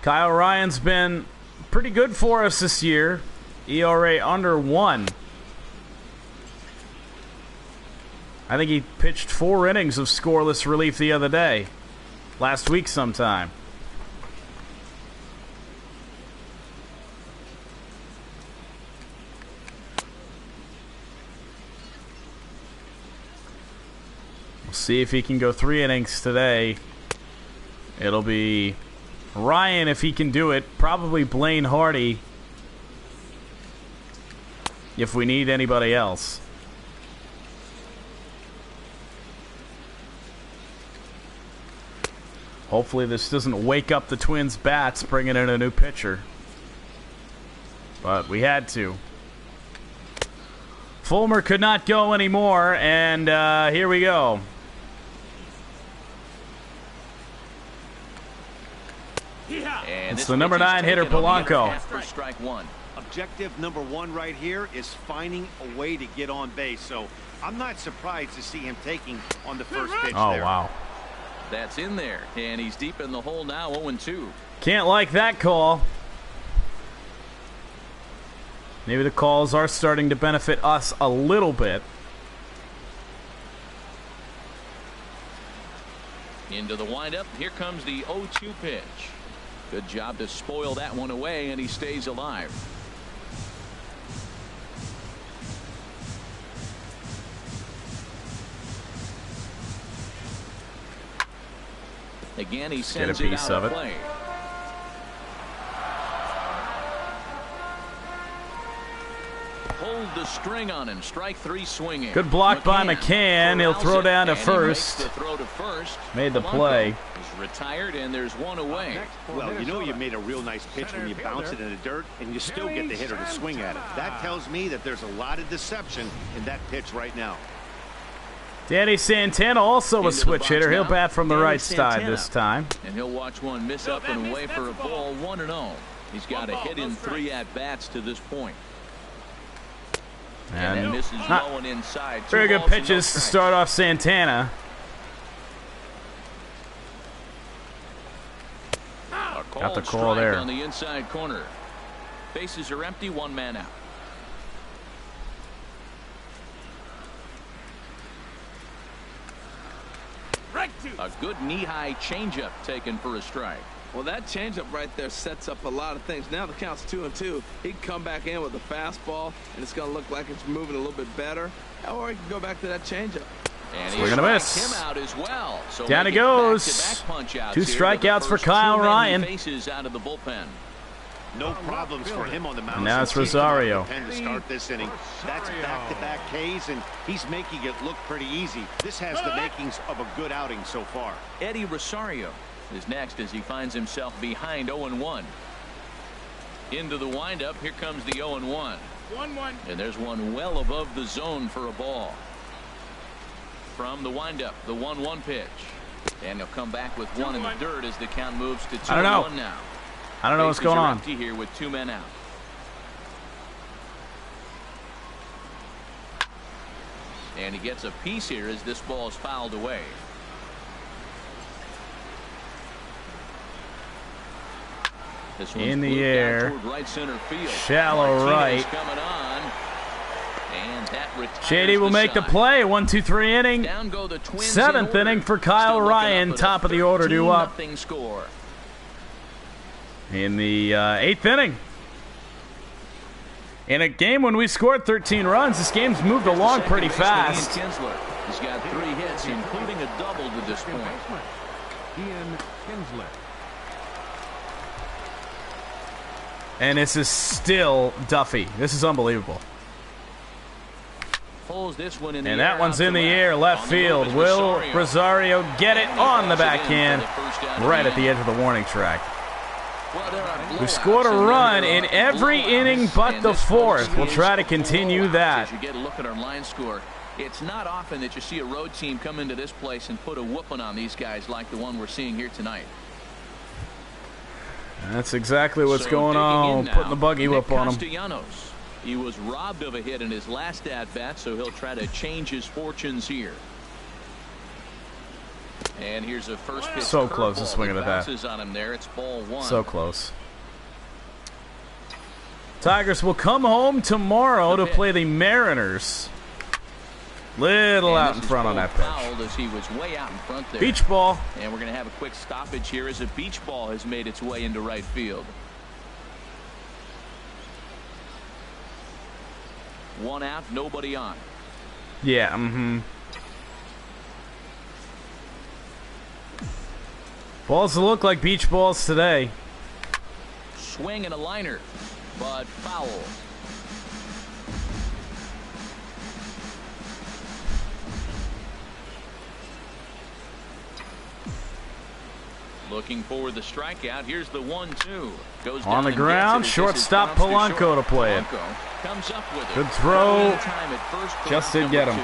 Kyle Ryan's been pretty good for us this year. ERA under 1. I think he pitched 4 innings of scoreless relief the other day. Last week sometime. We'll see if he can go 3 innings today. It'll be Ryan if he can do it. Probably Blaine Hardy if we need anybody else. Hopefully this doesn't wake up the Twins' bats bringing in a new pitcher. But we had to. Fulmer could not go anymore, and here we go. And it's the number 9 hitter Polanco. For strike one. Objective number 1 right here is finding a way to get on base. So I'm not surprised to see him taking on the first pitch Oh, there. wow. That's in there, and he's deep in the hole now, 0-2. Can't like that call. Maybe the calls are starting to benefit us a little bit. Into the windup. Here comes the 0-2 pitch. Good job to spoil that one away, and he stays alive. Again, he sends Get a piece it out of it. Play. Hold the string on him. Strike 3 swinging. Good block by McCann. He'll throw down to And he makes first. the throw to first. Made the Polanco play. is retired, and there's one away. Well, you know you made a real nice pitch when you bounce it in the dirt and you still get the hitter to swing at it. That tells me that there's a lot of deception in that pitch right now. Danny Santana also a Into the switch box hitter. He'll now. bat from the Danny right side Santana. this time. And he'll watch one miss up and away for a ball, 1-0. He's got a hit in 3 at-bats to this point. And that misses low and inside. Very good pitches to start off Santana. Got the call there. On the inside corner. Bases are empty, 1 man out. A good knee-high changeup taken for a strike. Well, that changeup right there sets up a lot of things. Now the count's 2-2. He can come back in with a fastball, and it's going to look like it's moving a little bit better. Or he can go back to that changeup. And we're going to miss. Him out as well. So down he goes. Two strikeouts for Kyle Ryan. Faces out of the bullpen. No problems for him on the mound. And now it's Rosario. To start this inning. That's back-to-back Ks, and he's making it look pretty easy. This has the makings of a good outing so far. Eddie Rosario is next as he finds himself behind 0-1. Into the windup. Here comes the 0-1. 1-1. And there's one well above the zone for a ball. From the windup, the 1-1 pitch. And he'll come back with one in the dirt as the count moves to 2-1 now. I don't know what's going on. Empty here with 2 men out. And he gets a piece here as this ball is fouled away. This one's in the air, right center field. Shallow right. Coming on. And that Shady will make the play. 1-2-3 inning. Down go the Twins. 7th inning for Kyle Ryan. Top of the order due up. Score. In the 8th inning. In a game when we scored 13 runs, this game's moved along pretty fast. He's got 3 hits, including a double to this point. Ian Kinsler. And this is still Duffy. This is unbelievable. Pulls this one in the and air, that one's in the air, left field. Will Rosario get it on the backhand right at the edge of the warning track? We've scored a run in every inning but the 4th. We'll try to continue that. As you get a look at our line score, it's not often that you see a road team come into this place and put a whooping on these guys like the one we're seeing here tonight. That's exactly what's going on. Putting the buggy whip on him. He was robbed of a hit in his last at-bat, so he'll try to change his fortunes here. And here's a first pitch. So close to swinging at that. On him there. It's ball 1. So close. Tigers will come home tomorrow to play the Mariners. Little out in front on that pitch. As he was way out in front there. Beach ball. And we're going to have a quick stoppage here as a beach ball has made its way into right field. 1 out, nobody on. Yeah, Balls look like beach balls today. Swing and a liner, but foul. Looking for the strikeout. Here's the 1-2. Goes on the ground. Shortstop Polanco to play it. Comes up with it. Good throw. Just did get him.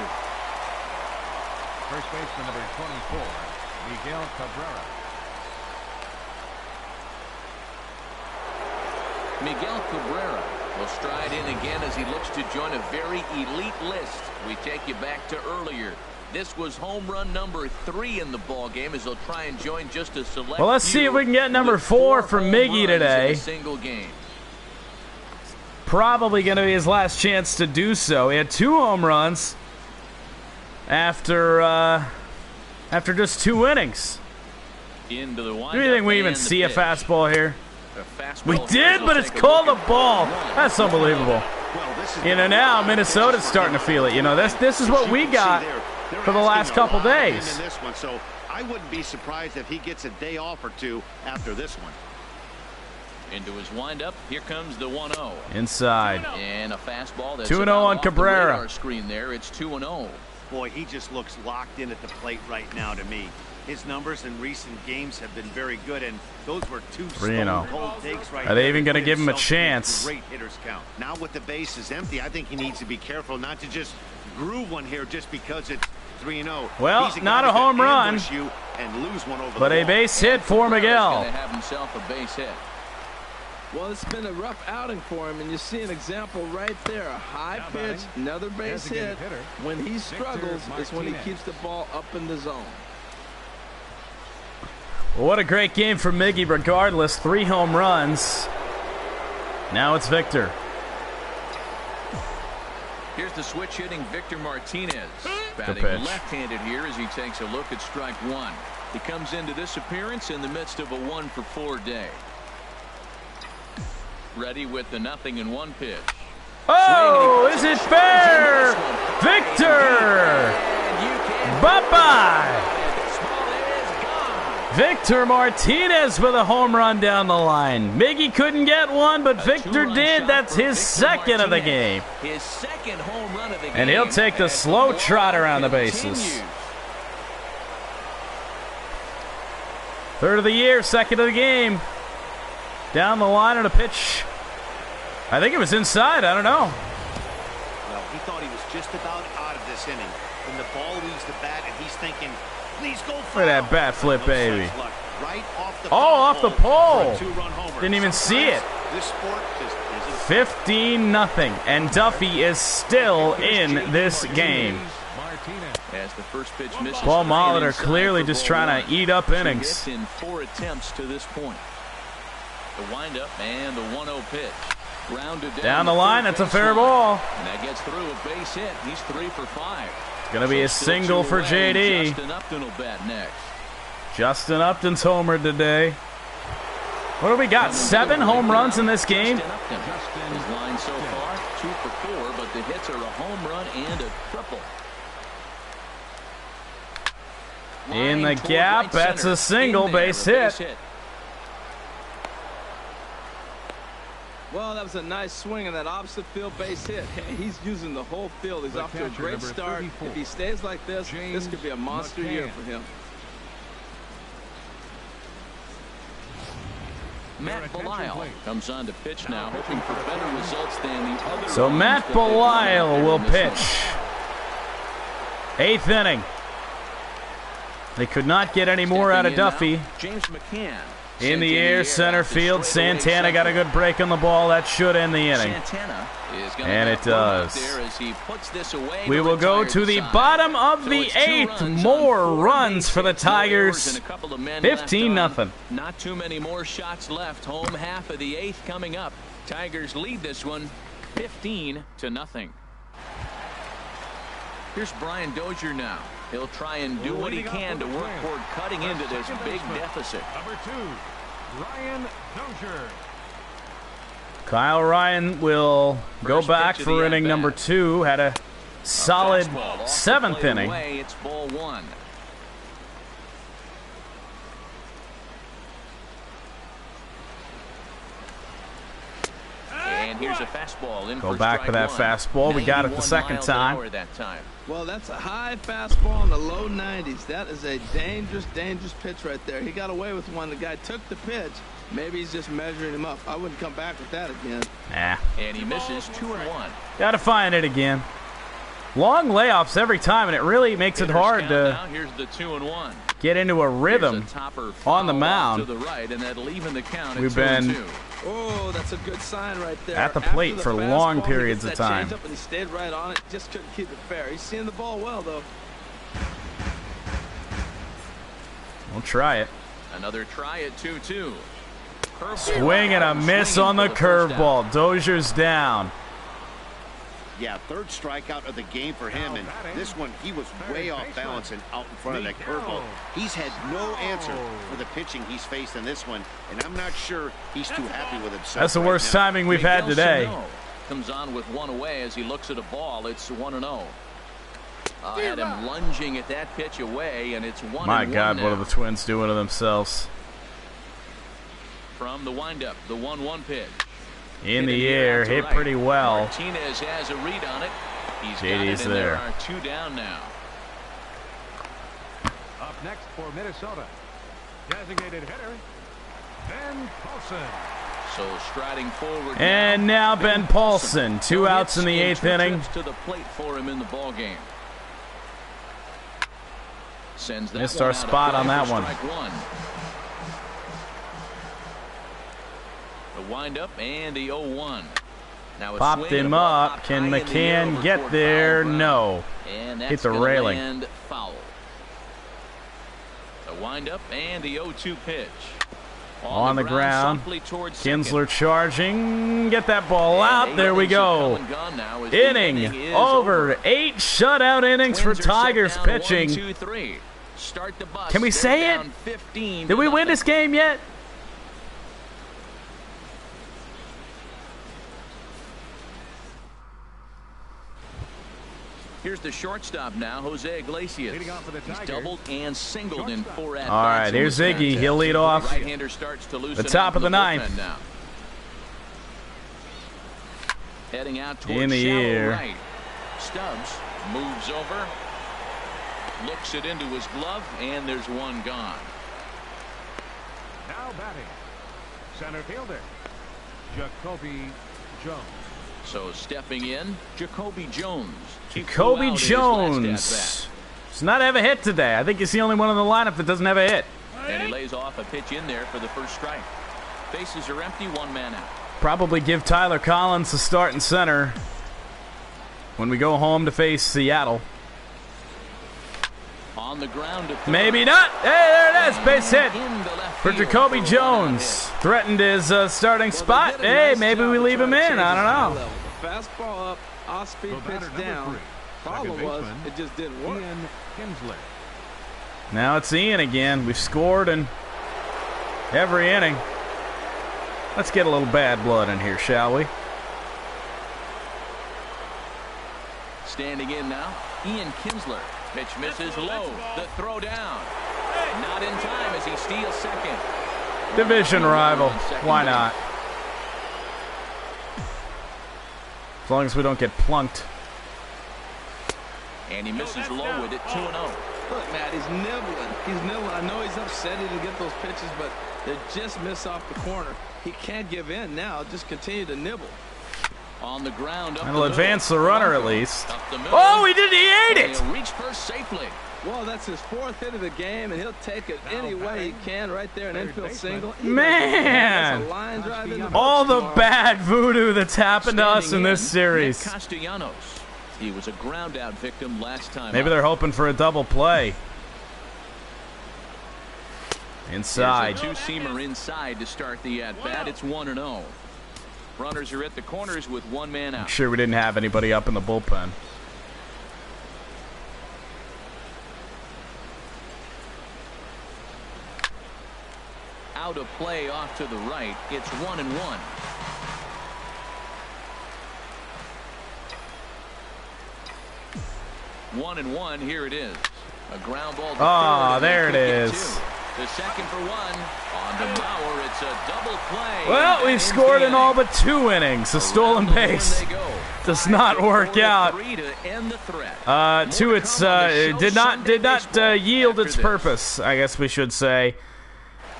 First baseman number 24, Miguel Cabrera. Miguel Cabrera will stride in again as he looks to join a very elite list. We take you back to earlier. This was home run number 3 in the ball game as they'll try and join just a select. Well, let's see if we can get number 4 from Miggy today. Single game. Probably going to be his last chance to do so. He had 2 home runs after just 2 innings. Into the do you think we even see a fastball here? We did, but it's called a ball. That's unbelievable. You know, now Minnesota's starting to feel it. You know, this is what we got for the last couple days. So I wouldn't be surprised if he gets a day off or 2 after this one. Into his windup. Here comes the 1-0. Inside. And a fastball that's 2-0 on Cabrera. Our screen there. It's 2-0. Boy, he just looks locked in at the plate right now to me. His numbers in recent games have been very good, and those were 2 stone-cold takes right there. Are they even going to give him a chance? Great hitters count. Now with the base is empty, I think he needs to be careful not to just groove one here just because it's 3-0. Well, not a home run, and lose one over but a base hit for Miguel. He's going to have himself a base hit. Well, it's been a rough outing for him, and you see an example right there. A high pitch, another base hit. When he struggles is when he keeps the ball up in the zone. Well, what a great game for Miggy regardless. 3 home runs. Now it's Victor. Here's the switch hitting Victor Martinez. Batting pitch. left-handed here as he takes a look at strike one. He comes into this appearance in the midst of a 1-for-4 day. Ready with the 0-1 pitch. Oh, is it fair? Victor! Bye-bye! Victor Martinez with a home run down the line. Miggy couldn't get one, but Victor did. That's his second of the game. His second home run of the game. And he'll take the slow trot around the bases. Third of the year, second of the game. Down the line on a pitch. I think it was inside. I don't know. Well, he thought he was just about out of this inning when the ball leaves the bat, and he's thinking, please go for Look at that bat flip, baby. Right off the Off the pole. Two-run homer. Didn't even see it. This sport just isn't 15-0. And Duffy is still in this game. As the first pitch misses, Paul Molitor clearly just trying to eat up innings. In 4 attempts to this point. The windup and the 1-0 pitch. Rounded Down the line, that's a fair ball. And that gets through a base hit. He's 3 for 5. It's going to be a single for JD. Justin Upton will bat next. Justin Upton's homered today. What do we got? 7 home runs in this game? His line so far, 2 for 4, but the hits are a home run and a triple. In the gap, that's a single base hit. Well, that was a nice swing in that opposite field base hit. He's using the whole field. He's off to a great start. If he stays like this, this could be a monster year for him. Matt Belisle comes on to pitch now, hoping for better results than the other. So Matt Belisle will pitch. 8th inning. They could not get any more out of Duffy. James McCann. In the air, center field. Santana got a good break on the ball. That should end the inning. And it does. We will go to the bottom of the 8th. More runs for the Tigers. 15-0. Not too many more shots left. Home half of the 8th coming up. Tigers lead this one 15-0. Here's Brian Dozier now. He'll try and do what he can to work toward cutting into this big deficit. Number 2, Brian Dozier. Kyle Ryan will go back for inning number 2. Had a solid 7th inning. It's ball 1. And here's a fastball. Go back for that fastball. We got it the second time. Well, that's a high fastball in the low 90s. That is a dangerous, dangerous pitch right there. He got away with one. The guy took the pitch. Maybe he's just measuring him up. I wouldn't come back with that again. Nah. And he misses 2-1. Got to find it again. Long layoffs every time, and it really makes it hard to Here's the 2-1. get into a rhythm on the mound. To the right, and that'll even the count. We've been Oh, that's a good sign right there. at the plate for long periods of time. And he stayed right on it. Just couldn't keep it fair. He's seeing the ball well, though. We'll try it. Another try at 2-2. Swing and a miss on the curveball. Dozier's down. Yeah, 3rd strikeout of the game for him, and this one he was way off balance and out in front of that curveball. He's had no answer for the pitching he's faced in this one, and I'm not sure he's too happy with himself. That's the worst timing we've had today. Comes on with 1 away as he looks at a ball. It's 1-0. Had him lunging at that pitch away, and it's 1-1. My God, now. what are the Twins doing to themselves? From the windup, the 1-1 pitch. In the air, hit pretty well. Martinez has a read on it. He's JD's got it, and there. there are 2 down now. Up next for Minnesota, designated hitter, Ben Paulson. So striding forward. And now Ben Paulson. 2 outs in the 8th inning. To the plate for him in the ball game. Sends that Missed one our out spot of on play that for one. strike 1. The windup and the 0-1. Now Popped him up. Can McCann get there? No. Hit the railing. And foul. The windup and the 0-2 pitch. On the ground. Kinsler charging. Get that ball out. There we go. Inning over. 8 shutout innings for Tigers pitching. Can we say it? Did we win this game yet? Here's the shortstop now, Jose Iglesias. He's doubled and singled in 4 at-bats. All right, here's Iggy. He'll lead off. Right-hander starts to loosen the top of the ninth. Now. Heading out towards in the air. Right. Stubbs moves over, looks it into his glove, and there's one gone. Now batting, center fielder, Jacoby Jones. So stepping in, Jacoby Jones. Jacoby Jones does not have a hit today. I think he's the only one in the lineup that doesn't have a hit. And he lays off a pitch in there for the first strike. Bases are empty, 1 man out. Probably give Tyler Collins a start in center when we go home to face Seattle. On the ground to third. Maybe not. Hey, there it is. Base hit for Jacoby Jones. Threatened his starting spot. Hey, maybe we leave him in. I don't know. Fastball up, off-speed pitch down. Problem was, it just didn't work. Now it's Ian again. We've scored in every inning. Let's get a little bad blood in here, shall we? Standing in now, Ian Kinsler. Pitch misses low. The throw down. Not in time as he steals second. Division rival. Why not? As long as we don't get plunked. And he misses low with it, 2-0. Look, Matt, he's nibbling. He's nibbling. I know he's upset he didn't get those pitches, but they just miss off the corner. He can't give in now. Just continue to nibble. On the ground. And he'll advance the runner at least. Oh, he did. He ate it. He'll reach first safely. Well, that's his 4th hit of the game, and he'll take it any way he can. Right there, an infield single. Man, all the bad voodoo that's happened to us in this series. Castellanos. He was a ground out victim last time. Maybe they're hoping for a double play. Inside. There's a 2-seamer inside to start the at bat. It's 1-0. Runners are at the corners with 1 man out. I'm sure we didn't have anybody up in the bullpen. Out of play off to the right. It's 1-1. 1-1. Here it is. A ground ball. Oh, there it is. The second for 1. On to Bauer. It's a double play. Well, we've scored in all but 2 innings. A stolen base does not work out. Did not yield its purpose, I guess we should say.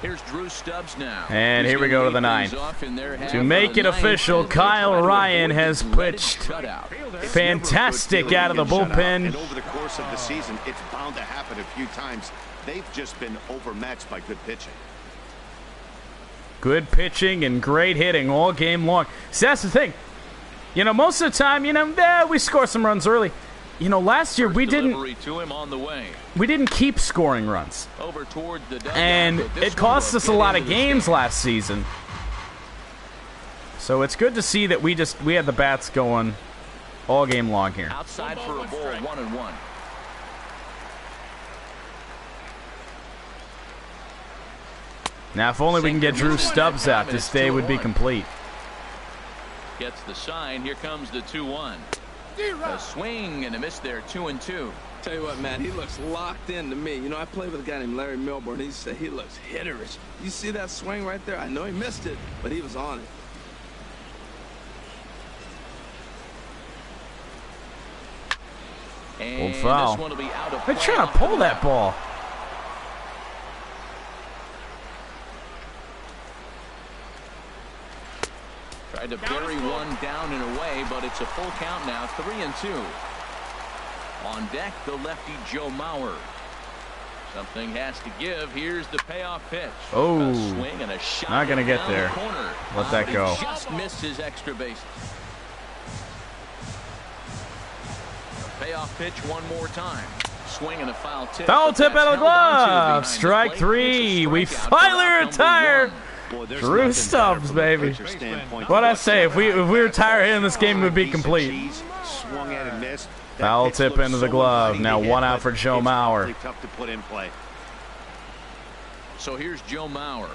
Here's Drew Stubbs now. And here we go to the 9th. To make it official, Kyle Ryan has pitched fantastic out of the bullpen. And over the course of the season, it's bound to happen a few times. They've just been overmatched by good pitching. Good pitching and great hitting all game long. See, that's the thing. You know, most of the time, we score some runs early. You know, last year we didn't keep scoring runs. Over toward the dugout, and it cost us a lot of games last season. So it's good to see that we had the bats going all game long here. Outside for a ball, 1-1. Now, if only we can get Drew Stubbs out, this day would be complete. Gets the sign. Here comes the 2-1. A swing and a miss there, 2-2. Tell you what, Matt, he looks locked in to me. You know, I played with a guy named Larry Milburn. He said he looks hitterish. You see that swing right there? I know he missed it, but he was on it. And old foul. This one will be out of They're trying to pull that ball. Tried to bury one down and away, but it's a full count now, 3-2. On deck, the lefty Joe Mauer. Something has to give. Here's the payoff pitch. Oh, a swing and a shot. Not going to get there. Let that go. He just missed his extra base. Payoff pitch one more time. Swing and a foul tip. Foul tip out of the glove. Strike 3. We finally retire Boy, Drew Stubbs, baby. What'd I say? If we retire him, this game would be complete. Swung at and missed. Foul tip into the glove. Now 1 out for Joe Mauer. Really tough to put in play. So here's Joe Mauer.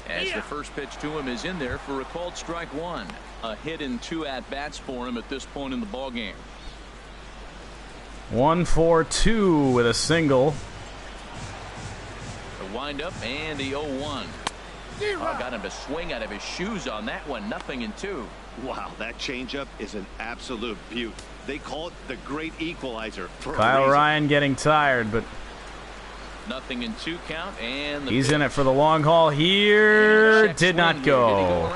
As the first pitch to him is in there for a called strike 1. A hit in 2 at-bats for him at this point in the ballgame. 1-4-2 with a single. The windup and the 0-1. Got him to swing out of his shoes on that one. 0-2. Wow, that changeup is an absolute beaut. They call it the great equalizer. Kyle Ryan getting tired, but 0-2 count, and he's in it for the long haul here. Did not go.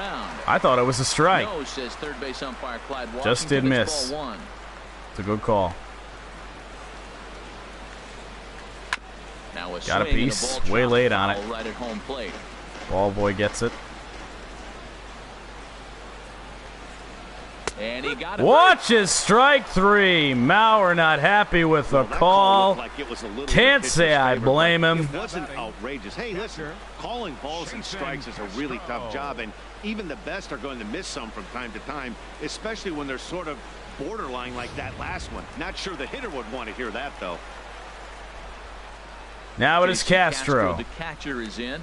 I thought it was a strike. No, says third base umpire Clyde Washington. Just did miss. It's a good call. Now got a piece. Way late on it. Right at home plate. Ball boy gets it. And he got it. Watches strike 3. Mauer not happy with the call. Can't say I blame him. It wasn't outrageous. Hey, listen, calling balls and strikes is a really tough job, and even the best are going to miss some from time to time, especially when they're sort of borderline like that last one. Not sure the hitter would want to hear that, though. Now it is Castro. The catcher is in.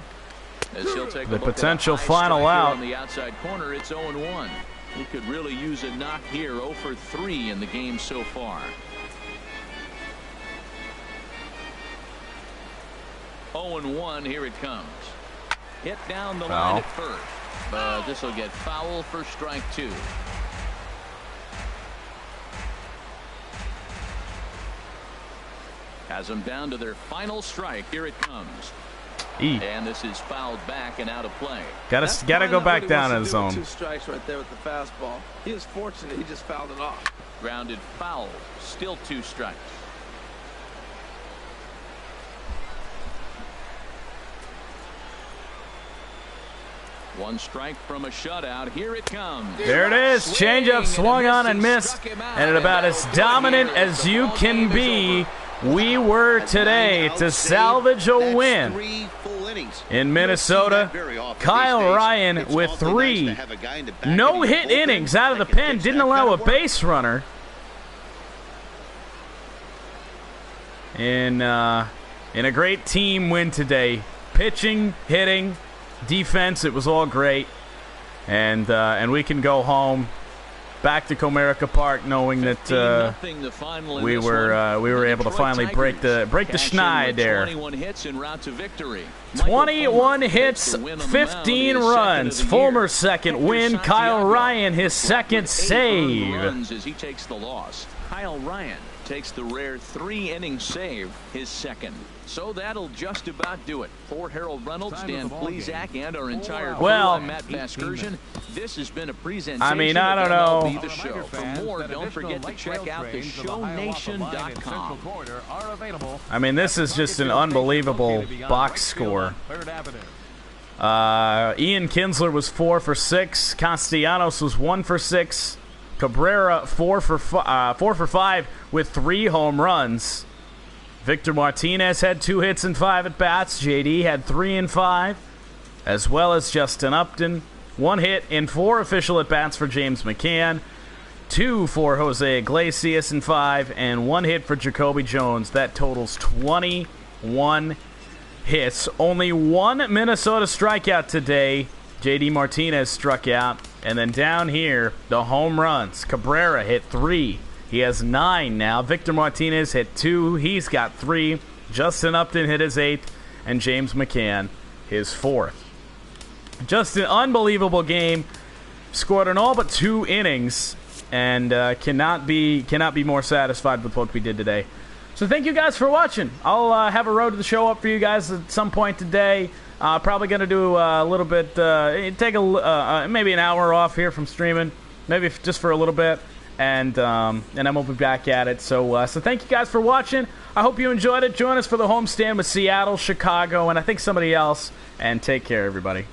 As he'll take the potential final out. On the outside corner, it's 0-1. He could really use a knock here. 0 for 3 in the game so far. 0-1. Here it comes. Hit down the line at first. But this will get foul for strike 2. Has them down to their final strike. Here it comes. And this is fouled back and out of play. Gotta go back down in the zone. 2 strikes right there with the fastball. He was fortunate. He just fouled it off. Grounded foul. Still 2 strikes. One strike from a shutout. Here it comes. There it is. Changeup swung on and missed. And about as dominant as you can be, we were today to salvage a win in Minnesota. Kyle Ryan with 3 no-hit innings out of the pen. Didn't allow a base runner. In a great team win today. Pitching, hitting, defense, it was all great. And we can go home. Back to Comerica Park, knowing that we were able to finally break the schneid there. 21 hits, 15 runs. Fulmer's second win. Kyle Ryan his second save. As he takes the loss. Kyle Ryan takes the rare 3-inning save, his second. So that'll just about do it. For Harold Reynolds, Dan Plesac, and our entire crew, I'm Matt Vasgersian. This has been a presentation I don't know. of MLB The Show. For more, don't forget to check out theshownation.com. This is just an unbelievable box score. Ian Kinsler was 4 for 6. Castellanos was 1 for 6. Cabrera 4 for 5 with 3 home runs. Victor Martinez had 2 hits and 5 at bats. JD had 3 and 5, as well as Justin Upton. 1 hit in 4 official at bats for James McCann. 2 for Jose Iglesias and 5, and 1 hit for Jacoby Jones. That totals 21 hits. Only 1 Minnesota strikeout today. JD Martinez struck out. And then down here, the home runs. Cabrera hit 3. He has 9 now. Victor Martinez hit 2. He's got 3. Justin Upton hit his 8th. And James McCann his 4th. Just an unbelievable game. Scored in all but 2 innings. And cannot be more satisfied with what we did today. So thank you guys for watching. I'll have a road to the show up for you guys at some point today. Probably going to do a little bit, take maybe an hour off here from streaming. Maybe just for a little bit. And then we'll be back at it. So thank you guys for watching. I hope you enjoyed it. Join us for the homestand with Seattle, Chicago, and I think somebody else. And take care, everybody.